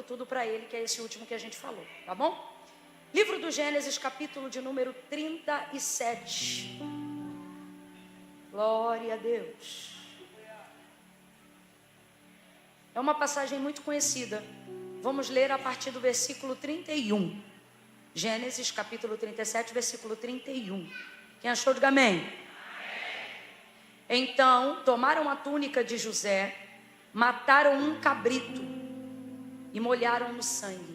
tudo para ele, que é esse último que a gente falou, tá bom? Livro do Gênesis, capítulo de número 37. Glória a Deus. É uma passagem muito conhecida. Vamos ler a partir do versículo 31. Gênesis, capítulo 37, versículo 31. Quem achou, diga amém. Então, tomaram a túnica de José, mataram um cabrito e molharam no sangue.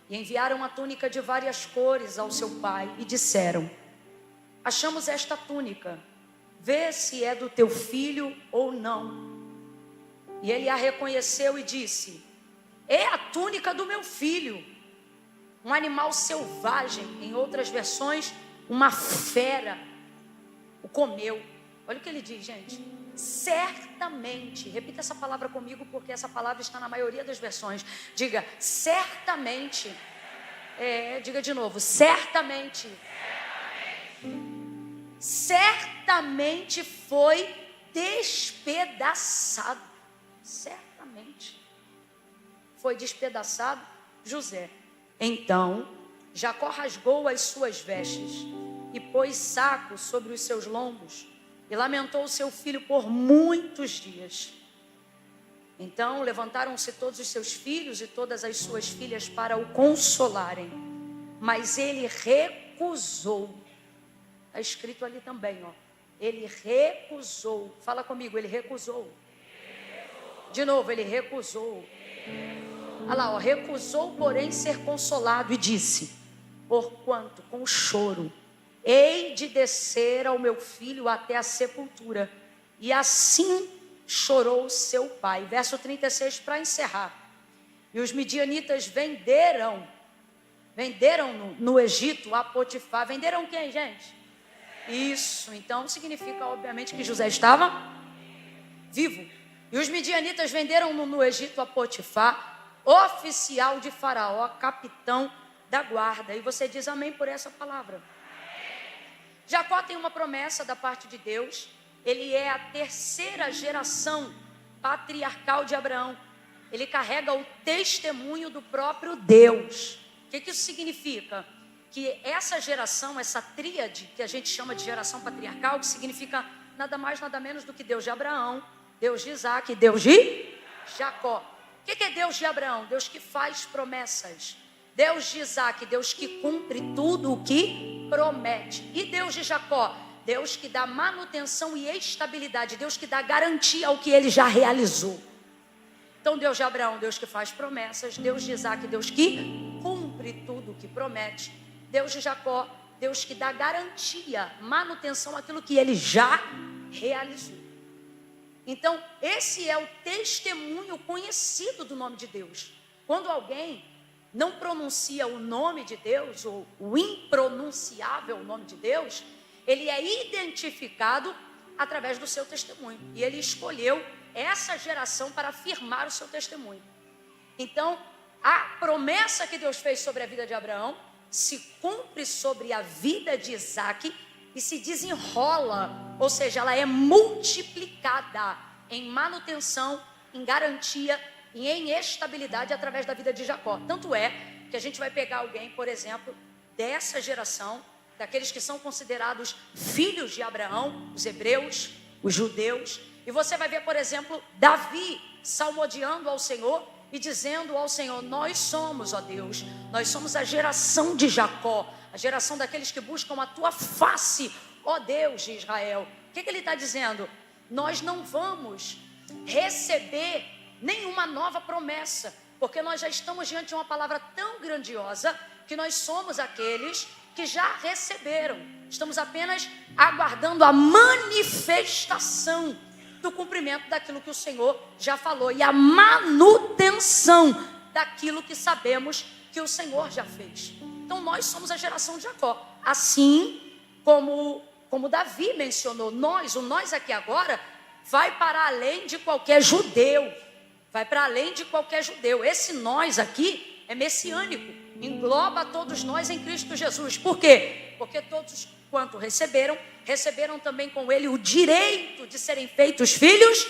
E enviaram a túnica de várias cores ao seu pai e disseram: achamos esta túnica, vê se é do teu filho ou não. E ele a reconheceu e disse: é a túnica do meu filho. Um animal selvagem, em outras versões, uma fera o comeu. Olha o que ele diz, gente. Certamente, repita essa palavra comigo, porque essa palavra está na maioria das versões. Diga, certamente. Diga de novo, certamente. Certamente foi despedaçado. Certamente foi despedaçado José. Então Jacó rasgou as suas vestes e pôs saco sobre os seus lombos e lamentou o seu filho por muitos dias. Então levantaram-se todos os seus filhos e todas as suas filhas para o consolarem, mas ele recusou. Está escrito ali também, ó. Ele recusou. Fala comigo, ele recusou. De novo, ele recusou. Olha lá, ó, recusou, porém, ser consolado e disse: porquanto com choro hei de descer ao meu filho até a sepultura. E assim chorou seu pai. Verso 36 para encerrar. E os midianitas venderam no Egito a Potifar. Venderam quem, gente? Isso, então significa obviamente que José estava vivo. E os midianitas venderam no Egito a Potifar, oficial de Faraó, capitão da guarda. E você diz amém por essa palavra. Jacó tem uma promessa da parte de Deus. Ele é a terceira geração patriarcal de Abraão. Ele carrega o testemunho do próprio Deus. O que isso significa? Que essa geração, essa tríade que a gente chama de geração patriarcal, que significa nada mais, nada menos do que Deus de Abraão, Deus de Isaac e Deus de Jacó. O que é Deus de Abraão? Deus que faz promessas. Deus de Isaac, Deus que cumpre tudo o que promete. E Deus de Jacó, Deus que dá manutenção e estabilidade, Deus que dá garantia ao que ele já realizou. Então Deus de Abraão, Deus que faz promessas. Deus de Isaac, Deus que cumpre tudo o que promete. Deus de Jacó, Deus que dá garantia, manutenção àquilo que ele já realizou. Então, esse é o testemunho conhecido do nome de Deus. Quando alguém não pronuncia o nome de Deus, ou o impronunciável nome de Deus, ele é identificado através do seu testemunho. E ele escolheu essa geração para afirmar o seu testemunho. Então, a promessa que Deus fez sobre a vida de Abraão se cumpre sobre a vida de Isaac e se desenrola, ou seja, ela é multiplicada em manutenção, em garantia e em estabilidade através da vida de Jacó. Tanto é que a gente vai pegar alguém, por exemplo, dessa geração, daqueles que são considerados filhos de Abraão, os hebreus, os judeus, e você vai ver, por exemplo, Davi salmodiando ao Senhor e dizendo ao Senhor: nós somos, ó Deus, nós somos a geração de Jacó, a geração daqueles que buscam a tua face, ó Deus de Israel. O que ele está dizendo? Nós não vamos receber nenhuma nova promessa, porque nós já estamos diante de uma palavra tão grandiosa, que nós somos aqueles que já receberam. Estamos apenas aguardando a manifestação do cumprimento daquilo que o Senhor já falou e a manutenção daquilo que sabemos que o Senhor já fez. Então nós somos a geração de Jacó, assim como Davi mencionou. O nós aqui agora vai para além de qualquer judeu, vai para além de qualquer judeu. Esse nós aqui é messiânico, engloba todos nós em Cristo Jesus. Por quê? Porque todos quanto receberam também com ele o direito de serem feitos filhos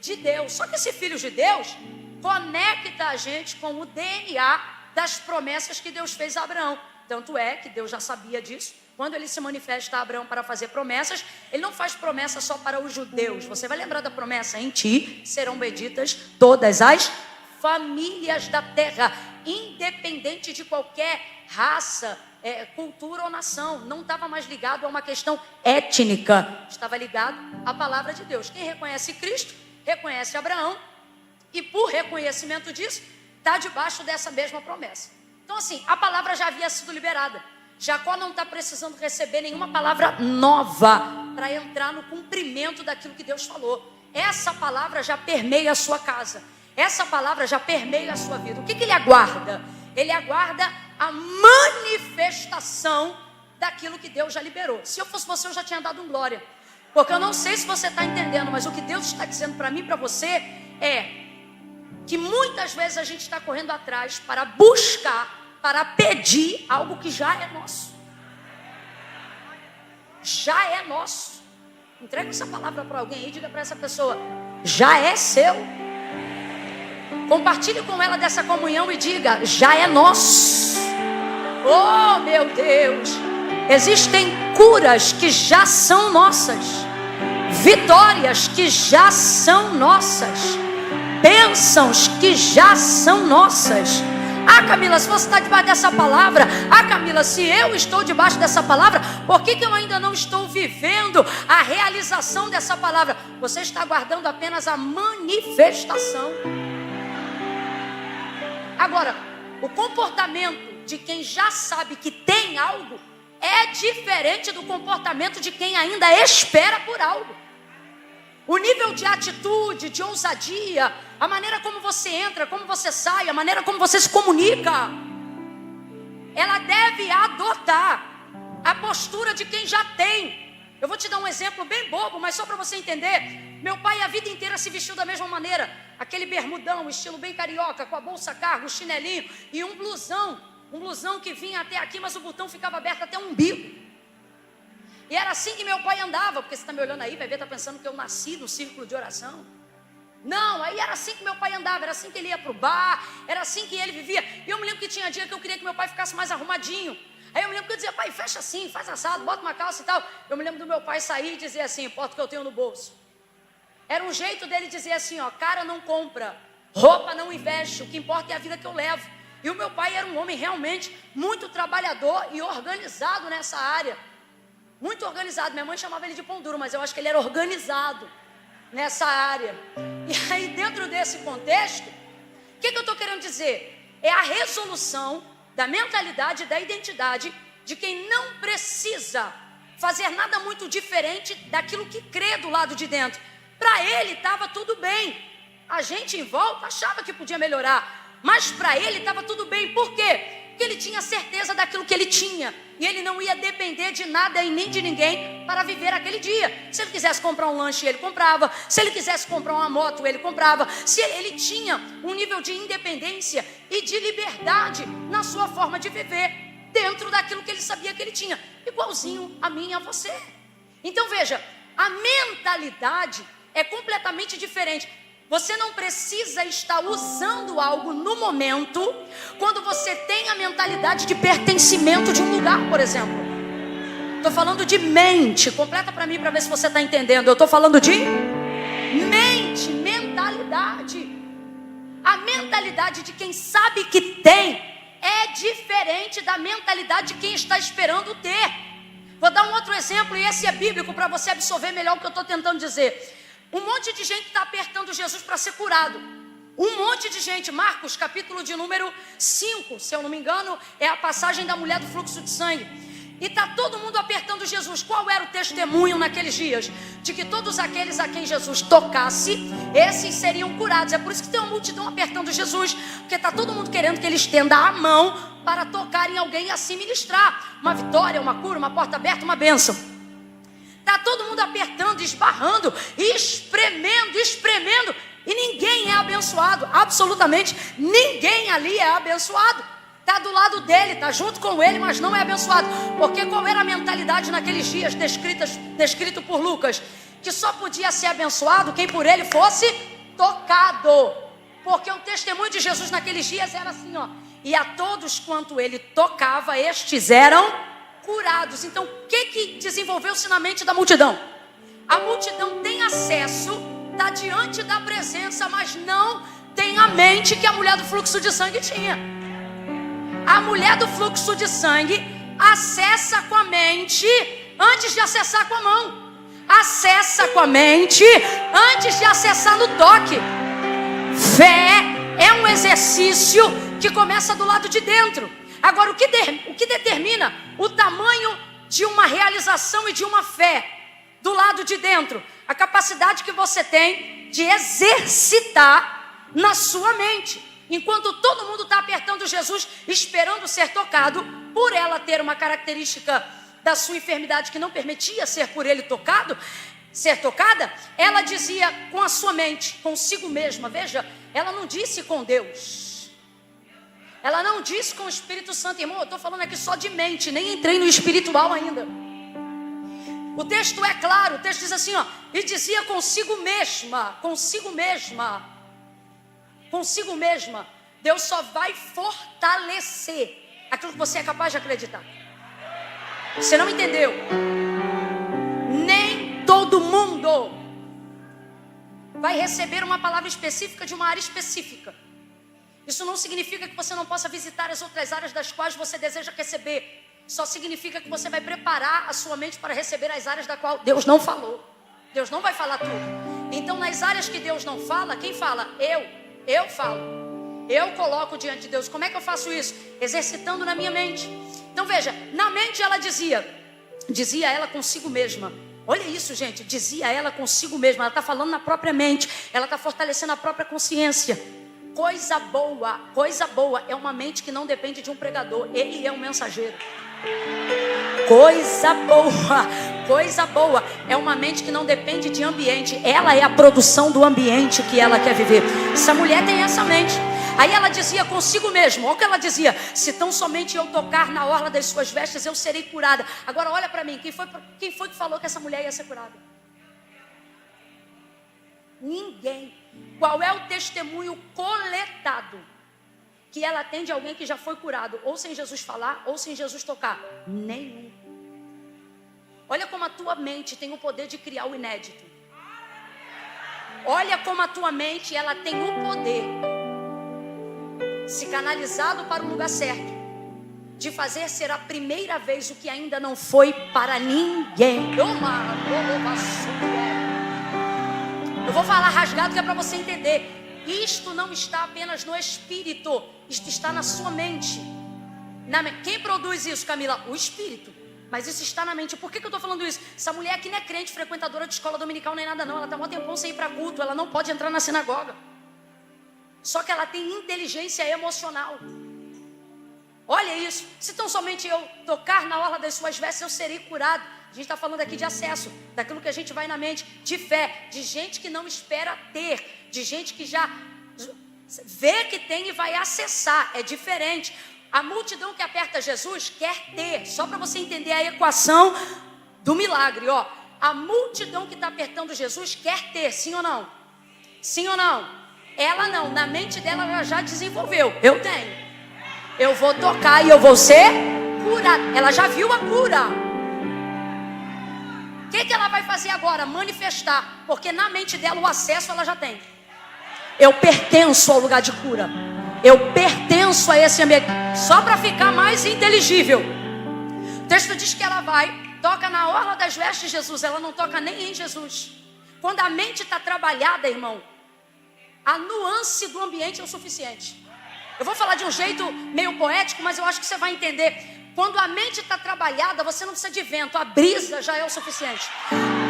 de Deus. Só que esse filho de Deus conecta a gente com o DNA das promessas que Deus fez a Abraão. Tanto é que Deus já sabia disso. Quando ele se manifesta a Abraão para fazer promessas, ele não faz promessa só para os judeus. Você vai lembrar da promessa: em ti serão benditas todas as famílias da terra, independente de qualquer raça, cultura ou nação. Não estava mais ligado a uma questão étnica, estava ligado à palavra de Deus. Quem reconhece Cristo, reconhece Abraão, e por reconhecimento disso, está debaixo dessa mesma promessa. Então assim, a palavra já havia sido liberada. Jacó não está precisando receber nenhuma palavra nova para entrar no cumprimento daquilo que Deus falou. Essa palavra já permeia a sua casa. Essa palavra já permeia a sua vida. O que ele aguarda? Ele aguarda a manifestação daquilo que Deus já liberou. Se eu fosse você, eu já tinha dado um glória. Porque eu não sei se você está entendendo, mas o que Deus está dizendo para mim e para você é que muitas vezes a gente está correndo atrás para buscar, para pedir algo que já é nosso. Já é nosso. Entrega essa palavra para alguém e diga para essa pessoa: já é seu. Compartilhe com ela dessa comunhão e diga: já é nosso. Oh meu Deus, existem curas que já são nossas, vitórias que já são nossas, bênçãos que já são nossas. Ah, Camila, se você está debaixo dessa palavra, Camila, se eu estou debaixo dessa palavra, por que eu ainda não estou vivendo a realização dessa palavra? Você está aguardando apenas a manifestação. Agora, o comportamento de quem já sabe que tem algo é diferente do comportamento de quem ainda espera por algo. O nível de atitude, de ousadia, a maneira como você entra, como você sai, a maneira como você se comunica, ela deve adotar a postura de quem já tem. Eu vou te dar um exemplo bem bobo, mas só para você entender. Meu pai a vida inteira se vestiu da mesma maneira. Aquele bermudão, estilo bem carioca, com a bolsa cargo, o chinelinho e um blusão. Um blusão que vinha até aqui, mas o botão ficava aberto até o umbigo. E era assim que meu pai andava. Porque você está me olhando aí, vai ver, está pensando que eu nasci no círculo de oração. Não, aí era assim que meu pai andava. Era assim que ele ia para o bar, era assim que ele vivia. E eu me lembro que tinha dia que eu queria que meu pai ficasse mais arrumadinho. Aí eu me lembro que eu dizia: pai, fecha assim, faz assado, bota uma calça e tal. Eu me lembro do meu pai sair e dizer assim: importa o que eu tenho no bolso. Era um jeito dele dizer assim, ó: cara não compra, roupa não investe, o que importa é a vida que eu levo. E o meu pai era um homem realmente muito trabalhador e organizado nessa área. Muito organizado. Minha mãe chamava ele de pão duro, mas eu acho que ele era organizado nessa área. E aí, dentro desse contexto, o que eu estou querendo dizer? É a resolução da mentalidade, da identidade de quem não precisa fazer nada muito diferente daquilo que crê do lado de dentro. Para ele estava tudo bem. A gente em volta achava que podia melhorar, mas para ele estava tudo bem. Por quê? Porque ele tinha certeza daquilo que ele tinha, e ele não ia depender de nada e nem de ninguém para viver aquele dia. Se ele quisesse comprar um lanche, ele comprava. Se ele quisesse comprar uma moto, ele comprava. Se ele tinha um nível de independência e de liberdade na sua forma de viver, dentro daquilo que ele sabia que ele tinha, igualzinho a mim e a você. Então veja, a mentalidade é completamente diferente. Você não precisa estar usando algo no momento quando você tem a mentalidade de pertencimento de um lugar, por exemplo. Estou falando de mente. Completa para mim para ver se você está entendendo. Eu estou falando de mente, mentalidade. A mentalidade de quem sabe que tem é diferente da mentalidade de quem está esperando ter. Vou dar um outro exemplo, e esse é bíblico para você absorver melhor o que eu estou tentando dizer. Um monte de gente está apertando Jesus para ser curado. Um monte de gente. Marcos, capítulo de número 5, se eu não me engano, é a passagem da mulher do fluxo de sangue. E está todo mundo apertando Jesus. Qual era o testemunho naqueles dias? De que todos aqueles a quem Jesus tocasse, esses seriam curados. É por isso que tem uma multidão apertando Jesus, porque está todo mundo querendo que ele estenda a mão para tocar em alguém e assim ministrar uma vitória, uma cura, uma porta aberta, uma bênção. Está todo mundo apertando, esbarrando, espremendo, e ninguém é abençoado. Absolutamente ninguém ali é abençoado. Está do lado dele, está junto com ele, mas não é abençoado. Porque qual era a mentalidade naqueles dias descrito por Lucas? Que só podia ser abençoado quem por ele fosse tocado. Porque o testemunho de Jesus naqueles dias era assim, ó. E a todos quanto ele tocava, estes eram curados. Então, o que desenvolveu-se na mente da multidão? A multidão tem acesso, está diante da presença, mas não tem a mente que a mulher do fluxo de sangue tinha. A mulher do fluxo de sangue acessa com a mente antes de acessar com a mão. Acessa com a mente antes de acessar no toque. Fé é um exercício que começa do lado de dentro. Agora, o que determina o tamanho de uma realização e de uma fé do lado de dentro? A capacidade que você tem de exercitar na sua mente. Enquanto todo mundo está apertando Jesus, esperando ser tocado, por ela ter uma característica da sua enfermidade que não permitia ser por ele ser tocada, ela dizia com a sua mente, consigo mesma. Veja, ela não disse com Deus, ela não disse com o Espírito Santo. Irmão, eu estou falando aqui só de mente, nem entrei no espiritual ainda. O texto é claro, o texto diz assim, ó, e dizia consigo mesma, Deus só vai fortalecer aquilo que você é capaz de acreditar. Você não entendeu? Nem todo mundo vai receber uma palavra específica de uma área específica. Isso não significa que você não possa visitar as outras áreas das quais você deseja receber. Só significa que você vai preparar a sua mente para receber as áreas da qual Deus não falou. Deus não vai falar tudo. Então, nas áreas que Deus não fala, quem fala? Eu falo. Eu coloco diante de Deus. Como é que eu faço isso? Exercitando na minha mente. Então veja, na mente ela dizia ela consigo mesma. Olha isso, gente, dizia ela consigo mesma. Ela está falando na própria mente, ela está fortalecendo a própria consciência. Coisa boa é uma mente que não depende de um pregador. Ele é um mensageiro. Coisa boa é uma mente que não depende de ambiente. Ela é a produção do ambiente que ela quer viver. Essa mulher tem essa mente. Aí ela dizia consigo mesma, olha o que ela dizia: se tão somente eu tocar na orla das suas vestes, eu serei curada. Agora olha para mim, quem foi que falou que essa mulher ia ser curada? Ninguém. Qual é o testemunho coletado que ela tem de alguém que já foi curado, ou sem Jesus falar, ou sem Jesus tocar? Nenhum. Olha como a tua mente tem o poder de criar o inédito. Olha como a tua mente, ela tem o poder, se canalizado para o lugar certo, de fazer ser a primeira vez o que ainda não foi para ninguém. Eu vou falar rasgado que é para você entender. Isto não está apenas no espírito, isto está na sua mente. Quem produz isso, Camila? O espírito. Mas isso está na mente. Por que eu estou falando isso? Essa mulher aqui não é crente, frequentadora de escola dominical nem nada não. Ela está há um tempão sem ir para culto. Ela não pode entrar na sinagoga. Só que ela tem inteligência emocional. Olha isso. Se tão somente eu tocar na orla das suas vestes, eu serei curado. A gente está falando aqui de acesso, daquilo que a gente vai na mente, de fé, de gente que não espera ter, de gente que já vê que tem e vai acessar. É diferente. A multidão que aperta Jesus quer ter. Só para você entender a equação do milagre, ó. A multidão que está apertando Jesus quer ter, sim ou não? Sim ou não? Ela não, na mente dela ela já desenvolveu. Eu tenho. Eu vou tocar e eu vou ser curada. Ela já viu a cura. O que ela vai fazer agora? Manifestar. Porque na mente dela o acesso ela já tem. Eu pertenço ao lugar de cura. Eu pertenço a esse ambiente. Só para ficar mais inteligível. O texto diz que ela vai, toca na orla das vestes de Jesus. Ela não toca nem em Jesus. Quando a mente está trabalhada, irmão, a nuance do ambiente é o suficiente. Eu vou falar de um jeito meio poético, mas eu acho que você vai entender. Quando a mente está trabalhada, você não precisa de vento. A brisa já é o suficiente.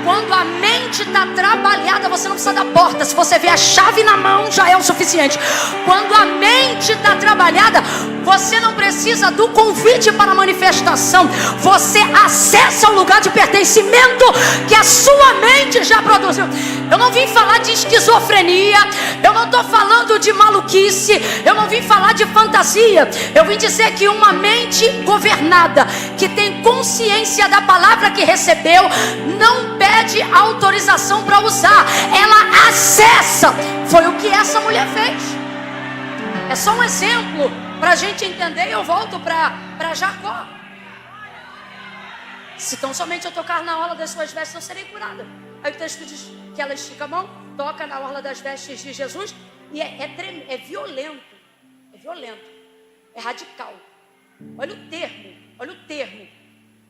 Quando a mente está trabalhada, você não precisa da porta. Se você vê a chave na mão, já é o suficiente. Quando a mente está trabalhada, você não precisa do convite para a manifestação. Você acessa o lugar de pertencimento que a sua mente já produziu. Eu não vim falar de esquizofrenia. Eu não estou falando de maluquice. Eu não vim falar de fantasia. Eu vim dizer que uma mente governada, que tem consciência da palavra que recebeu, não pede autorização para usar. Ela acessa. Foi o que essa mulher fez. É só um exemplo para a gente entender. E eu volto para Jacó. Se tão somente eu tocar na orla das suas vestes, eu serei curada. Aí o texto diz que ela estica a mão, toca na orla das vestes de Jesus. E é violento. É violento. É radical. Olha o termo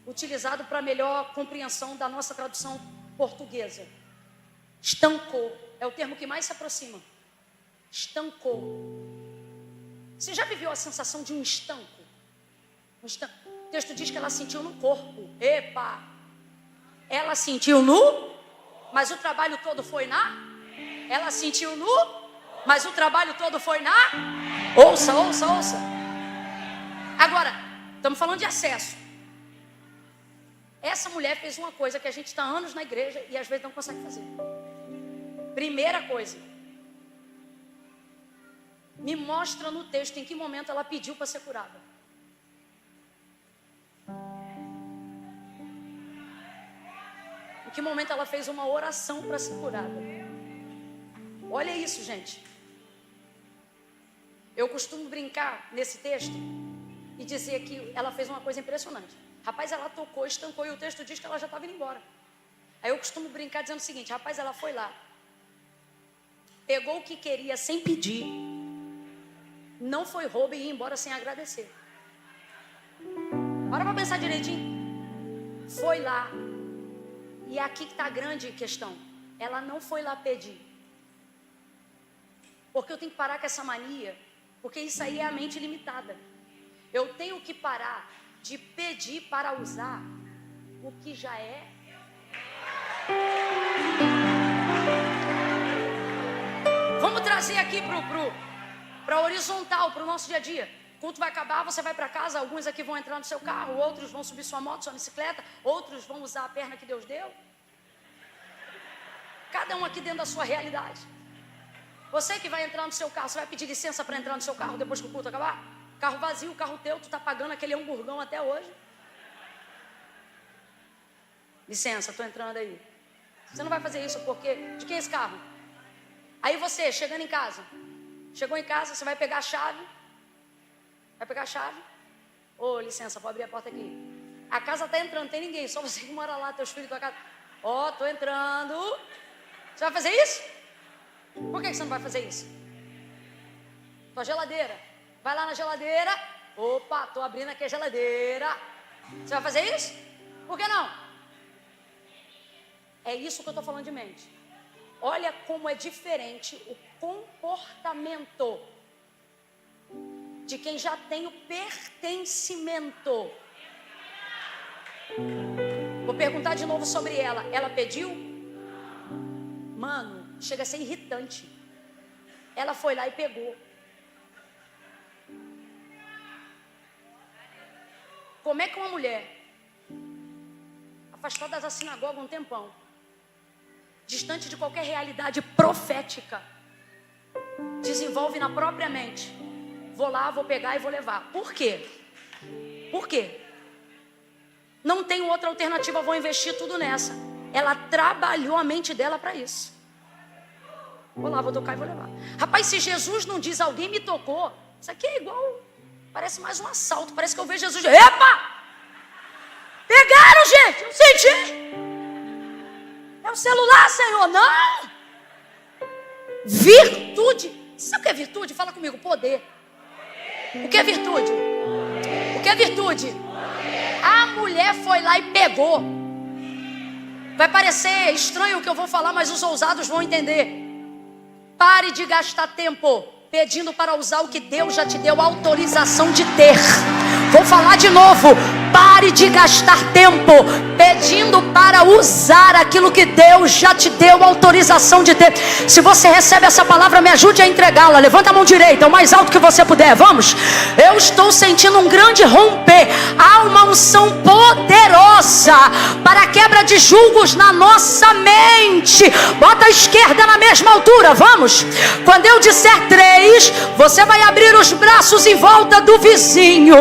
utilizado para melhor compreensão da nossa tradução portuguesa. Estancou. É o termo que mais se aproxima. Estancou. Você já viveu a sensação de um estanco? O texto diz que ela sentiu no corpo. Epa! Ela sentiu no, mas o trabalho todo foi na? Ela sentiu no, mas o trabalho todo foi na? Ouça. Agora, estamos falando de acesso. Essa mulher fez uma coisa que a gente está há anos na igreja e às vezes não consegue fazer. Primeira coisa. Me mostra no texto em que momento ela pediu para ser curada. Em que momento ela fez uma oração para ser curada. Olha isso, gente. Eu costumo brincar nesse texto e dizer que ela fez uma coisa impressionante. Rapaz, ela tocou, estancou e o texto diz que ela já estava indo embora. Aí eu costumo brincar dizendo o seguinte: rapaz, ela foi lá, pegou o que queria sem pedir, não foi roubo e ia embora sem agradecer. Para pensar direitinho. Foi lá. E é aqui que está a grande questão. Ela não foi lá pedir. Porque eu tenho que parar com essa mania. Porque isso aí é a mente limitada. Eu tenho que parar de pedir para usar o que já é. Vamos trazer aqui para horizontal, para o nosso dia a dia. O culto vai acabar, você vai para casa, alguns aqui vão entrar no seu carro, outros vão subir sua moto, sua bicicleta, outros vão usar a perna que Deus deu. Cada um aqui dentro da sua realidade. Você que vai entrar no seu carro, você vai pedir licença para entrar no seu carro depois que o culto acabar? Carro vazio, carro teu, tu está pagando aquele hamburgão até hoje. Licença, estou entrando aí. Você não vai fazer isso porque... De quem é esse carro? Aí você, chegando em casa. Chegou em casa, você vai pegar a chave. Vai pegar a chave. Ô, licença, pode abrir a porta aqui. A casa está entrando, não tem ninguém. Só você que mora lá, teus filhos, tua casa. Ó, estou entrando. Você vai fazer isso? Por que você não vai fazer isso? Tua geladeira. Vai lá na geladeira. Opa, estou abrindo aqui a geladeira. Você vai fazer isso? Por que não? É isso que eu estou falando de mente. Olha como é diferente o comportamento de quem já tem o pertencimento. Vou perguntar de novo sobre ela. Ela pediu? Mano, chega a ser irritante. Ela foi lá e pegou. Como é que uma mulher afastada da sinagoga um tempão, distante de qualquer realidade profética, desenvolve na própria mente: vou lá, vou pegar e vou levar? Por quê? Por quê? Não tenho outra alternativa, vou investir tudo nessa. Ela trabalhou a mente dela para isso. Vou lá, vou tocar e vou levar. Rapaz, se Jesus não diz alguém me tocou, isso aqui é igual, parece mais um assalto. Parece que eu vejo Jesus. Epa! Pegaram, gente, eu senti. É o celular, Senhor. Não! Virtude. Sabe o que é virtude? Fala comigo, poder. O que é virtude? O que é virtude? A mulher foi lá e pegou. Vai parecer estranho o que eu vou falar, mas os ousados vão entender. Pare de gastar tempo pedindo para usar o que Deus já te deu autorização de ter. Vou falar de novo. Pare de gastar tempo pedindo para usar aquilo que Deus já te deu autorização de ter. Se você recebe essa palavra, me ajude a entregá-la. Levanta a mão direita, o mais alto que você puder. Vamos? Eu estou sentindo um grande romper. Há uma unção poderosa para a quebra de julgos na nossa mente. Bota a esquerda na mesma altura. Vamos? Quando eu disser 3, você vai abrir os braços em volta do vizinho.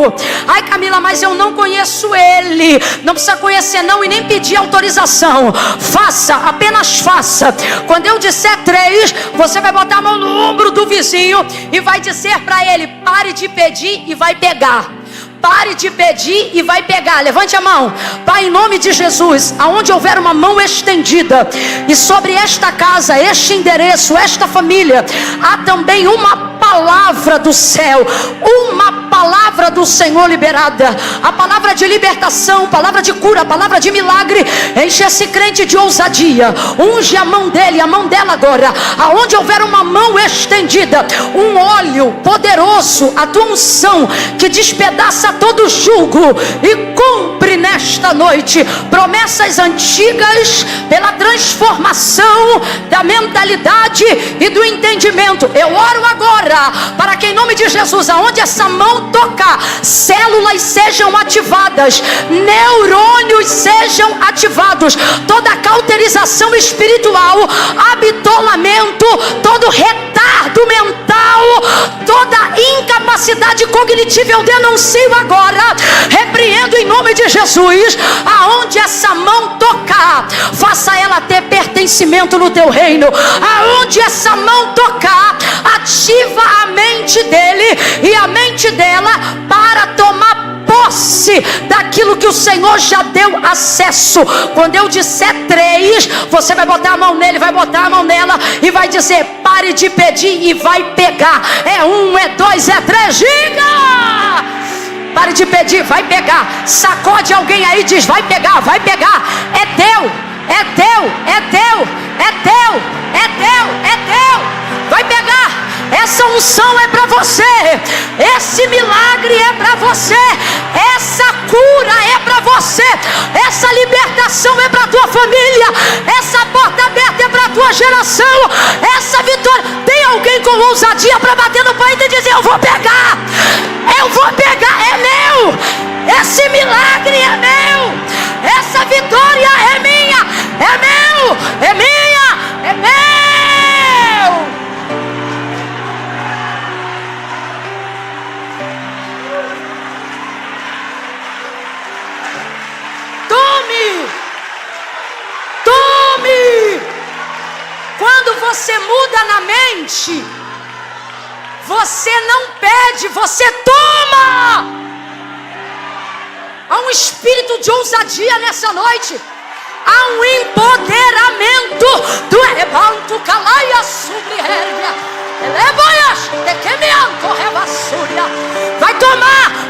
Ai, Camila, mas eu não conheço conheço Ele. Não precisa conhecer não e nem pedir autorização. Faça, apenas faça. Quando eu disser 3, você vai botar a mão no ombro do vizinho e vai dizer para ele: pare de pedir e vai pegar. Pare de pedir e vai pegar. Levante a mão. Pai, em nome de Jesus, aonde houver uma mão estendida, e sobre esta casa, este endereço, esta família, há também uma palavra do céu, uma palavra do Senhor liberada, a palavra de libertação, palavra de cura, palavra de milagre. Enche esse crente de ousadia. Unge a mão dele, a mão dela agora. Aonde houver uma mão estendida, um óleo poderoso, a tua unção que despedaça todo jugo e cumpre nesta noite promessas antigas pela transformação da mentalidade e do entendimento. Eu oro agora para que em nome de Jesus, aonde essa mão tocar, células sejam ativadas, neurônios sejam ativados, toda cauterização espiritual, habitolamento, todo retardo mental, toda incapacidade cognitiva, eu denuncio agora, repreendo em nome de Jesus. Aonde essa mão tocar, faça ela ter pertencimento no teu reino. Aonde essa mão tocar, ativa a mente dele e a mente dela para tomar posse daquilo que o Senhor já deu acesso. Quando eu disser 3, você vai botar a mão nele, vai botar a mão nela e vai dizer: pare de pedir e vai pegar. É 1, é 2, é 3, diga! Pare de pedir, vai pegar. Sacode alguém aí e diz: vai pegar, vai pegar. É teu, é teu, é teu, é teu, é teu, é teu. Vai pegar. Essa unção é para você. Esse milagre é para você. Essa cura é para você. Essa libertação é para a tua família. Essa porta aberta é para a tua geração. Essa vitória. Tem alguém com ousadia para bater no peito e dizer: eu vou pegar. Eu vou pegar. É meu. Esse milagre é meu. Essa vitória é minha. É meu. É minha. É meu. Tome! Quando você muda na mente, você não pede, você toma! Há um espírito de ousadia nessa noite. Há um empoderamento do Erebanto Calaia Subriéria.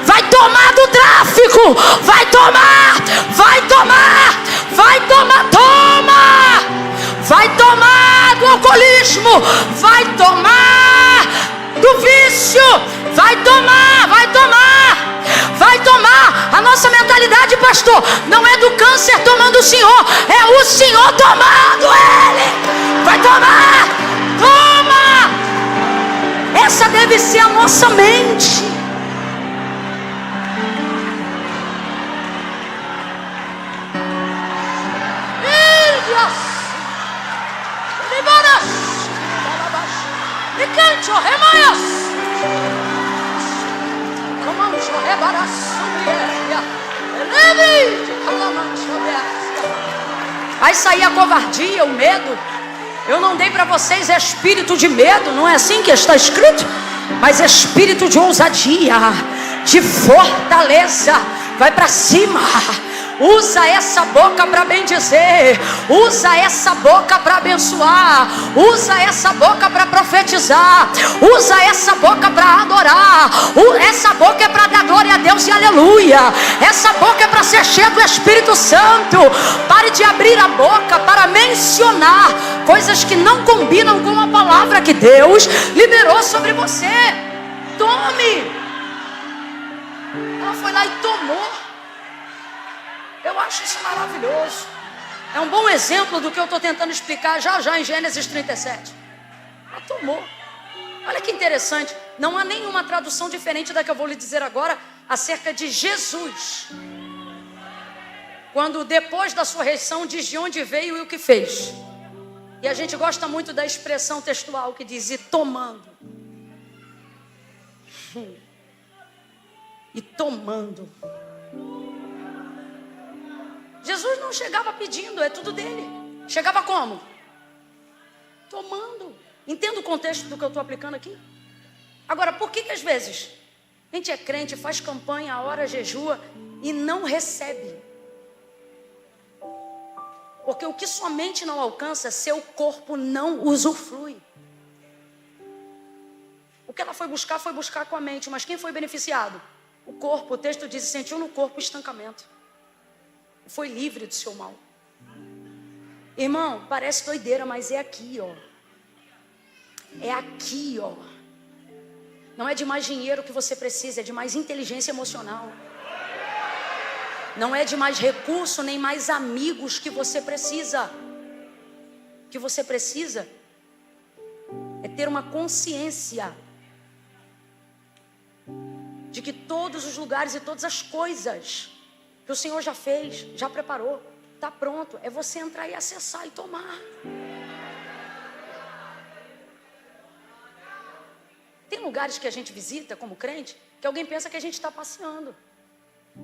Vai tomar do tráfico, vai tomar, vai tomar do alcoolismo, vai tomar do vício, vai tomar. A nossa mentalidade, pastor, não é do câncer tomando o Senhor, é o Senhor tomando ele. Vai tomar, toma. Essa deve ser a nossa mente. Vai sair a covardia, o medo. Eu não dei para vocês espírito de medo, não é assim que está escrito? Mas espírito de ousadia, de fortaleza. Vai para cima. Usa essa boca para bendizer. Usa essa boca para abençoar. Usa essa boca para profetizar. Usa essa boca para adorar. Essa boca é para dar glória a Deus e aleluia. Essa boca é para ser cheia do Espírito Santo. Pare de abrir a boca para mencionar coisas que não combinam com a palavra que Deus liberou sobre você. Tome. Ela foi lá e tomou. Eu acho isso maravilhoso. É um bom exemplo do que eu estou tentando explicar já em Gênesis 37. Ela tomou. Olha que interessante. Não há nenhuma tradução diferente da que eu vou lhe dizer agora acerca de Jesus. Quando depois da sua ressurreição diz de onde veio e o que fez. E a gente gosta muito da expressão textual que diz: e tomando. E tomando. Jesus não chegava pedindo, é tudo dele. Chegava como? Tomando. Entenda o contexto do que eu estou aplicando aqui? Agora, por que às vezes a gente é crente, faz campanha, ora, jejua e não recebe? Porque o que sua mente não alcança, seu corpo não usufrui. O que ela foi buscar com a mente. Mas quem foi beneficiado? O corpo. O texto diz, sentiu no corpo o estancamento. Foi livre do seu mal. Irmão, parece doideira, mas é aqui, ó. É aqui, ó. Não é de mais dinheiro que você precisa, é de mais inteligência emocional. Não é de mais recurso, nem mais amigos que você precisa. O que você precisa é ter uma consciência de que todos os lugares e todas as coisas que o Senhor já fez, já preparou, está pronto. É você entrar e acessar e tomar. Tem lugares que a gente visita como crente, que alguém pensa que a gente está passeando.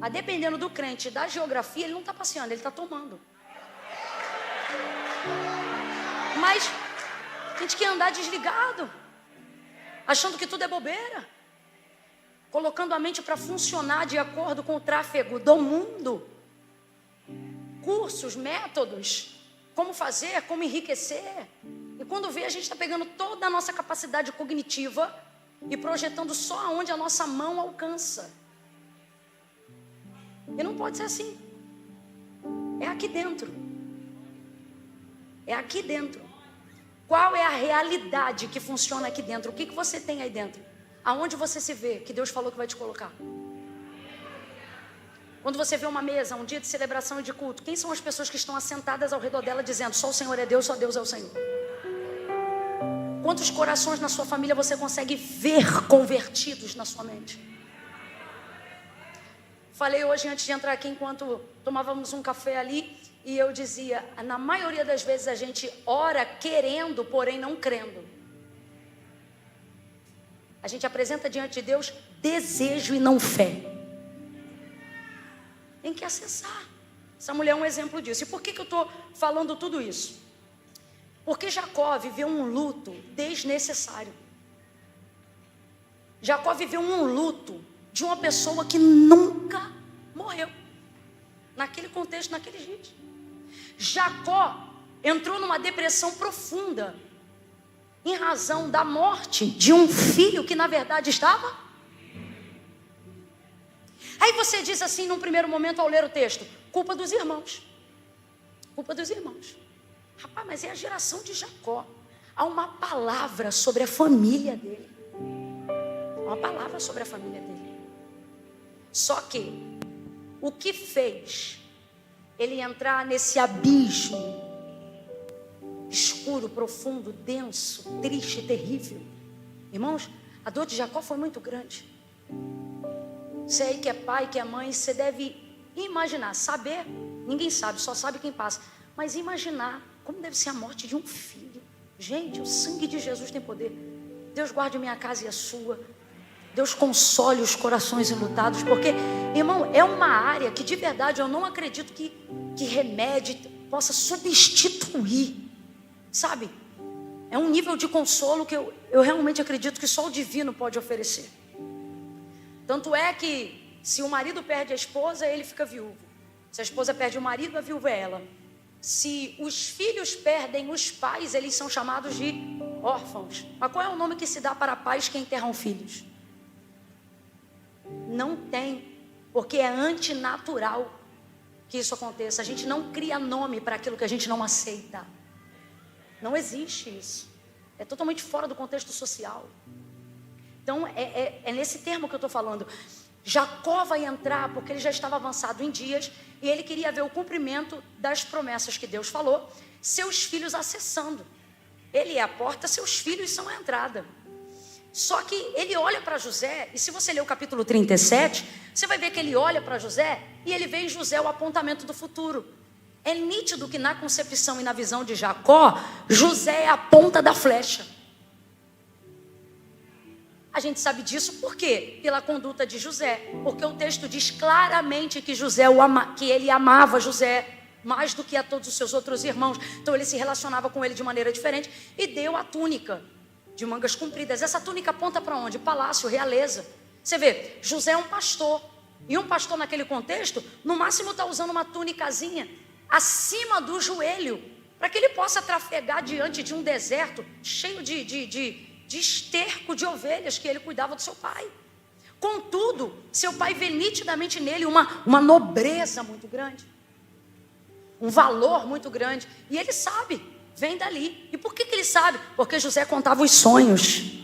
A dependendo do crente, da geografia, ele não está passeando, ele está tomando. Mas a gente quer andar desligado, achando que tudo é bobeira, colocando a mente para funcionar de acordo com o tráfego do mundo. Cursos, métodos, como fazer, como enriquecer. E quando vê, a gente está pegando toda a nossa capacidade cognitiva e projetando só aonde a nossa mão alcança. E não pode ser assim. É aqui dentro. É aqui dentro. Qual é a realidade que funciona aqui dentro? O que você tem aí dentro? Aonde você se vê que Deus falou que vai te colocar? Quando você vê uma mesa, um dia de celebração e de culto, quem são as pessoas que estão assentadas ao redor dela dizendo, só o Senhor é Deus, só Deus é o Senhor? Quantos corações na sua família você consegue ver convertidos na sua mente? Falei hoje antes de entrar aqui, enquanto tomávamos um café ali, e eu dizia, na maioria das vezes a gente ora querendo, porém não crendo. A gente apresenta diante de Deus desejo e não fé. Tem que acessar. Essa mulher é um exemplo disso. E por que eu estou falando tudo isso? Porque Jacó viveu um luto desnecessário. Jacó viveu um luto de uma pessoa que nunca morreu. Naquele contexto, naqueles dias. Jacó entrou numa depressão profunda em razão da morte de um filho que na verdade estava. Aí você diz assim num primeiro momento ao ler o texto, culpa dos irmãos. Culpa dos irmãos. Rapaz, mas é a geração de Jacó. Há uma palavra sobre a família dele. Uma palavra sobre a família dele. Só que o que fez ele entrar nesse abismo escuro, profundo, denso, triste, terrível? Irmãos, a dor de Jacó foi muito grande. Você aí que é pai, que é mãe, você deve imaginar, saber, ninguém sabe, só sabe quem passa, mas imaginar como deve ser a morte de um filho. Gente, o sangue de Jesus tem poder. Deus guarde minha casa e a sua. Deus console os corações enlutados, porque, irmão, é uma área que de verdade eu não acredito que remédio possa substituir, sabe? É um nível de consolo que eu realmente acredito que só o divino pode oferecer. Tanto é que se o marido perde a esposa, ele fica viúvo. Se a esposa perde o marido, a viúva é ela. Se os filhos perdem os pais, eles são chamados de órfãos. Mas qual é o nome que se dá para pais que enterram filhos? Não tem, porque é antinatural que isso aconteça. A gente não cria nome para aquilo que a gente não aceita. Não existe isso. É totalmente fora do contexto social. Então é nesse termo que eu estou falando. Jacó vai entrar porque ele já estava avançado em dias e ele queria ver o cumprimento das promessas que Deus falou, seus filhos acessando. Ele é a porta, seus filhos são a entrada. Só que ele olha para José, e se você ler o capítulo 37, você vai ver que ele olha para José e ele vê em José o apontamento do futuro. É nítido que na concepção e na visão de Jacó, José é a ponta da flecha. A gente sabe disso por quê? Pela conduta de José. Porque o texto diz claramente que que ele amava José mais do que a todos os seus outros irmãos. Então ele se relacionava com ele de maneira diferente e deu a túnica de mangas compridas. Essa túnica aponta para onde? Palácio, realeza. Você vê, José é um pastor. E um pastor naquele contexto, no máximo está usando uma tunicazinha acima do joelho, para que ele possa trafegar diante de um deserto cheio de esterco de ovelhas que ele cuidava do seu pai. Contudo, seu pai vê nitidamente nele uma nobreza muito grande, um valor muito grande, e ele sabe, vem dali. E por que ele sabe? Porque José contava os sonhos.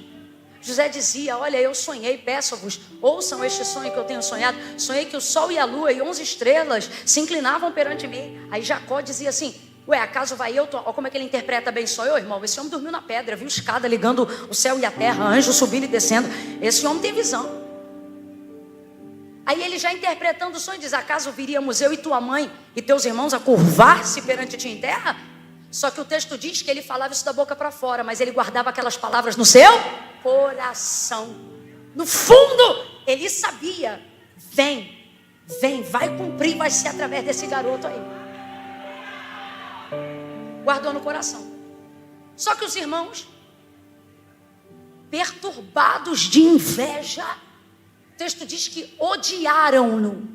José dizia: olha, eu sonhei, peço-vos, ouçam este sonho que eu tenho sonhado. Sonhei que o sol e a lua e 11 estrelas se inclinavam perante mim. Aí Jacó dizia assim: ué, acaso vai eu? Olha como é que ele interpreta bem sonho, irmão. Esse homem dormiu na pedra, viu escada ligando o céu e a terra, anjo subindo e descendo. Esse homem tem visão. Aí ele já interpretando o sonho diz: acaso viríamos eu e tua mãe e teus irmãos a curvar-se perante ti em terra? Só que o texto diz que ele falava isso da boca para fora, mas ele guardava aquelas palavras no seu coração. No fundo, ele sabia: vem, vai cumprir, vai ser através desse garoto aí. Guardou no coração. Só que os irmãos, perturbados de inveja, o texto diz que odiaram-no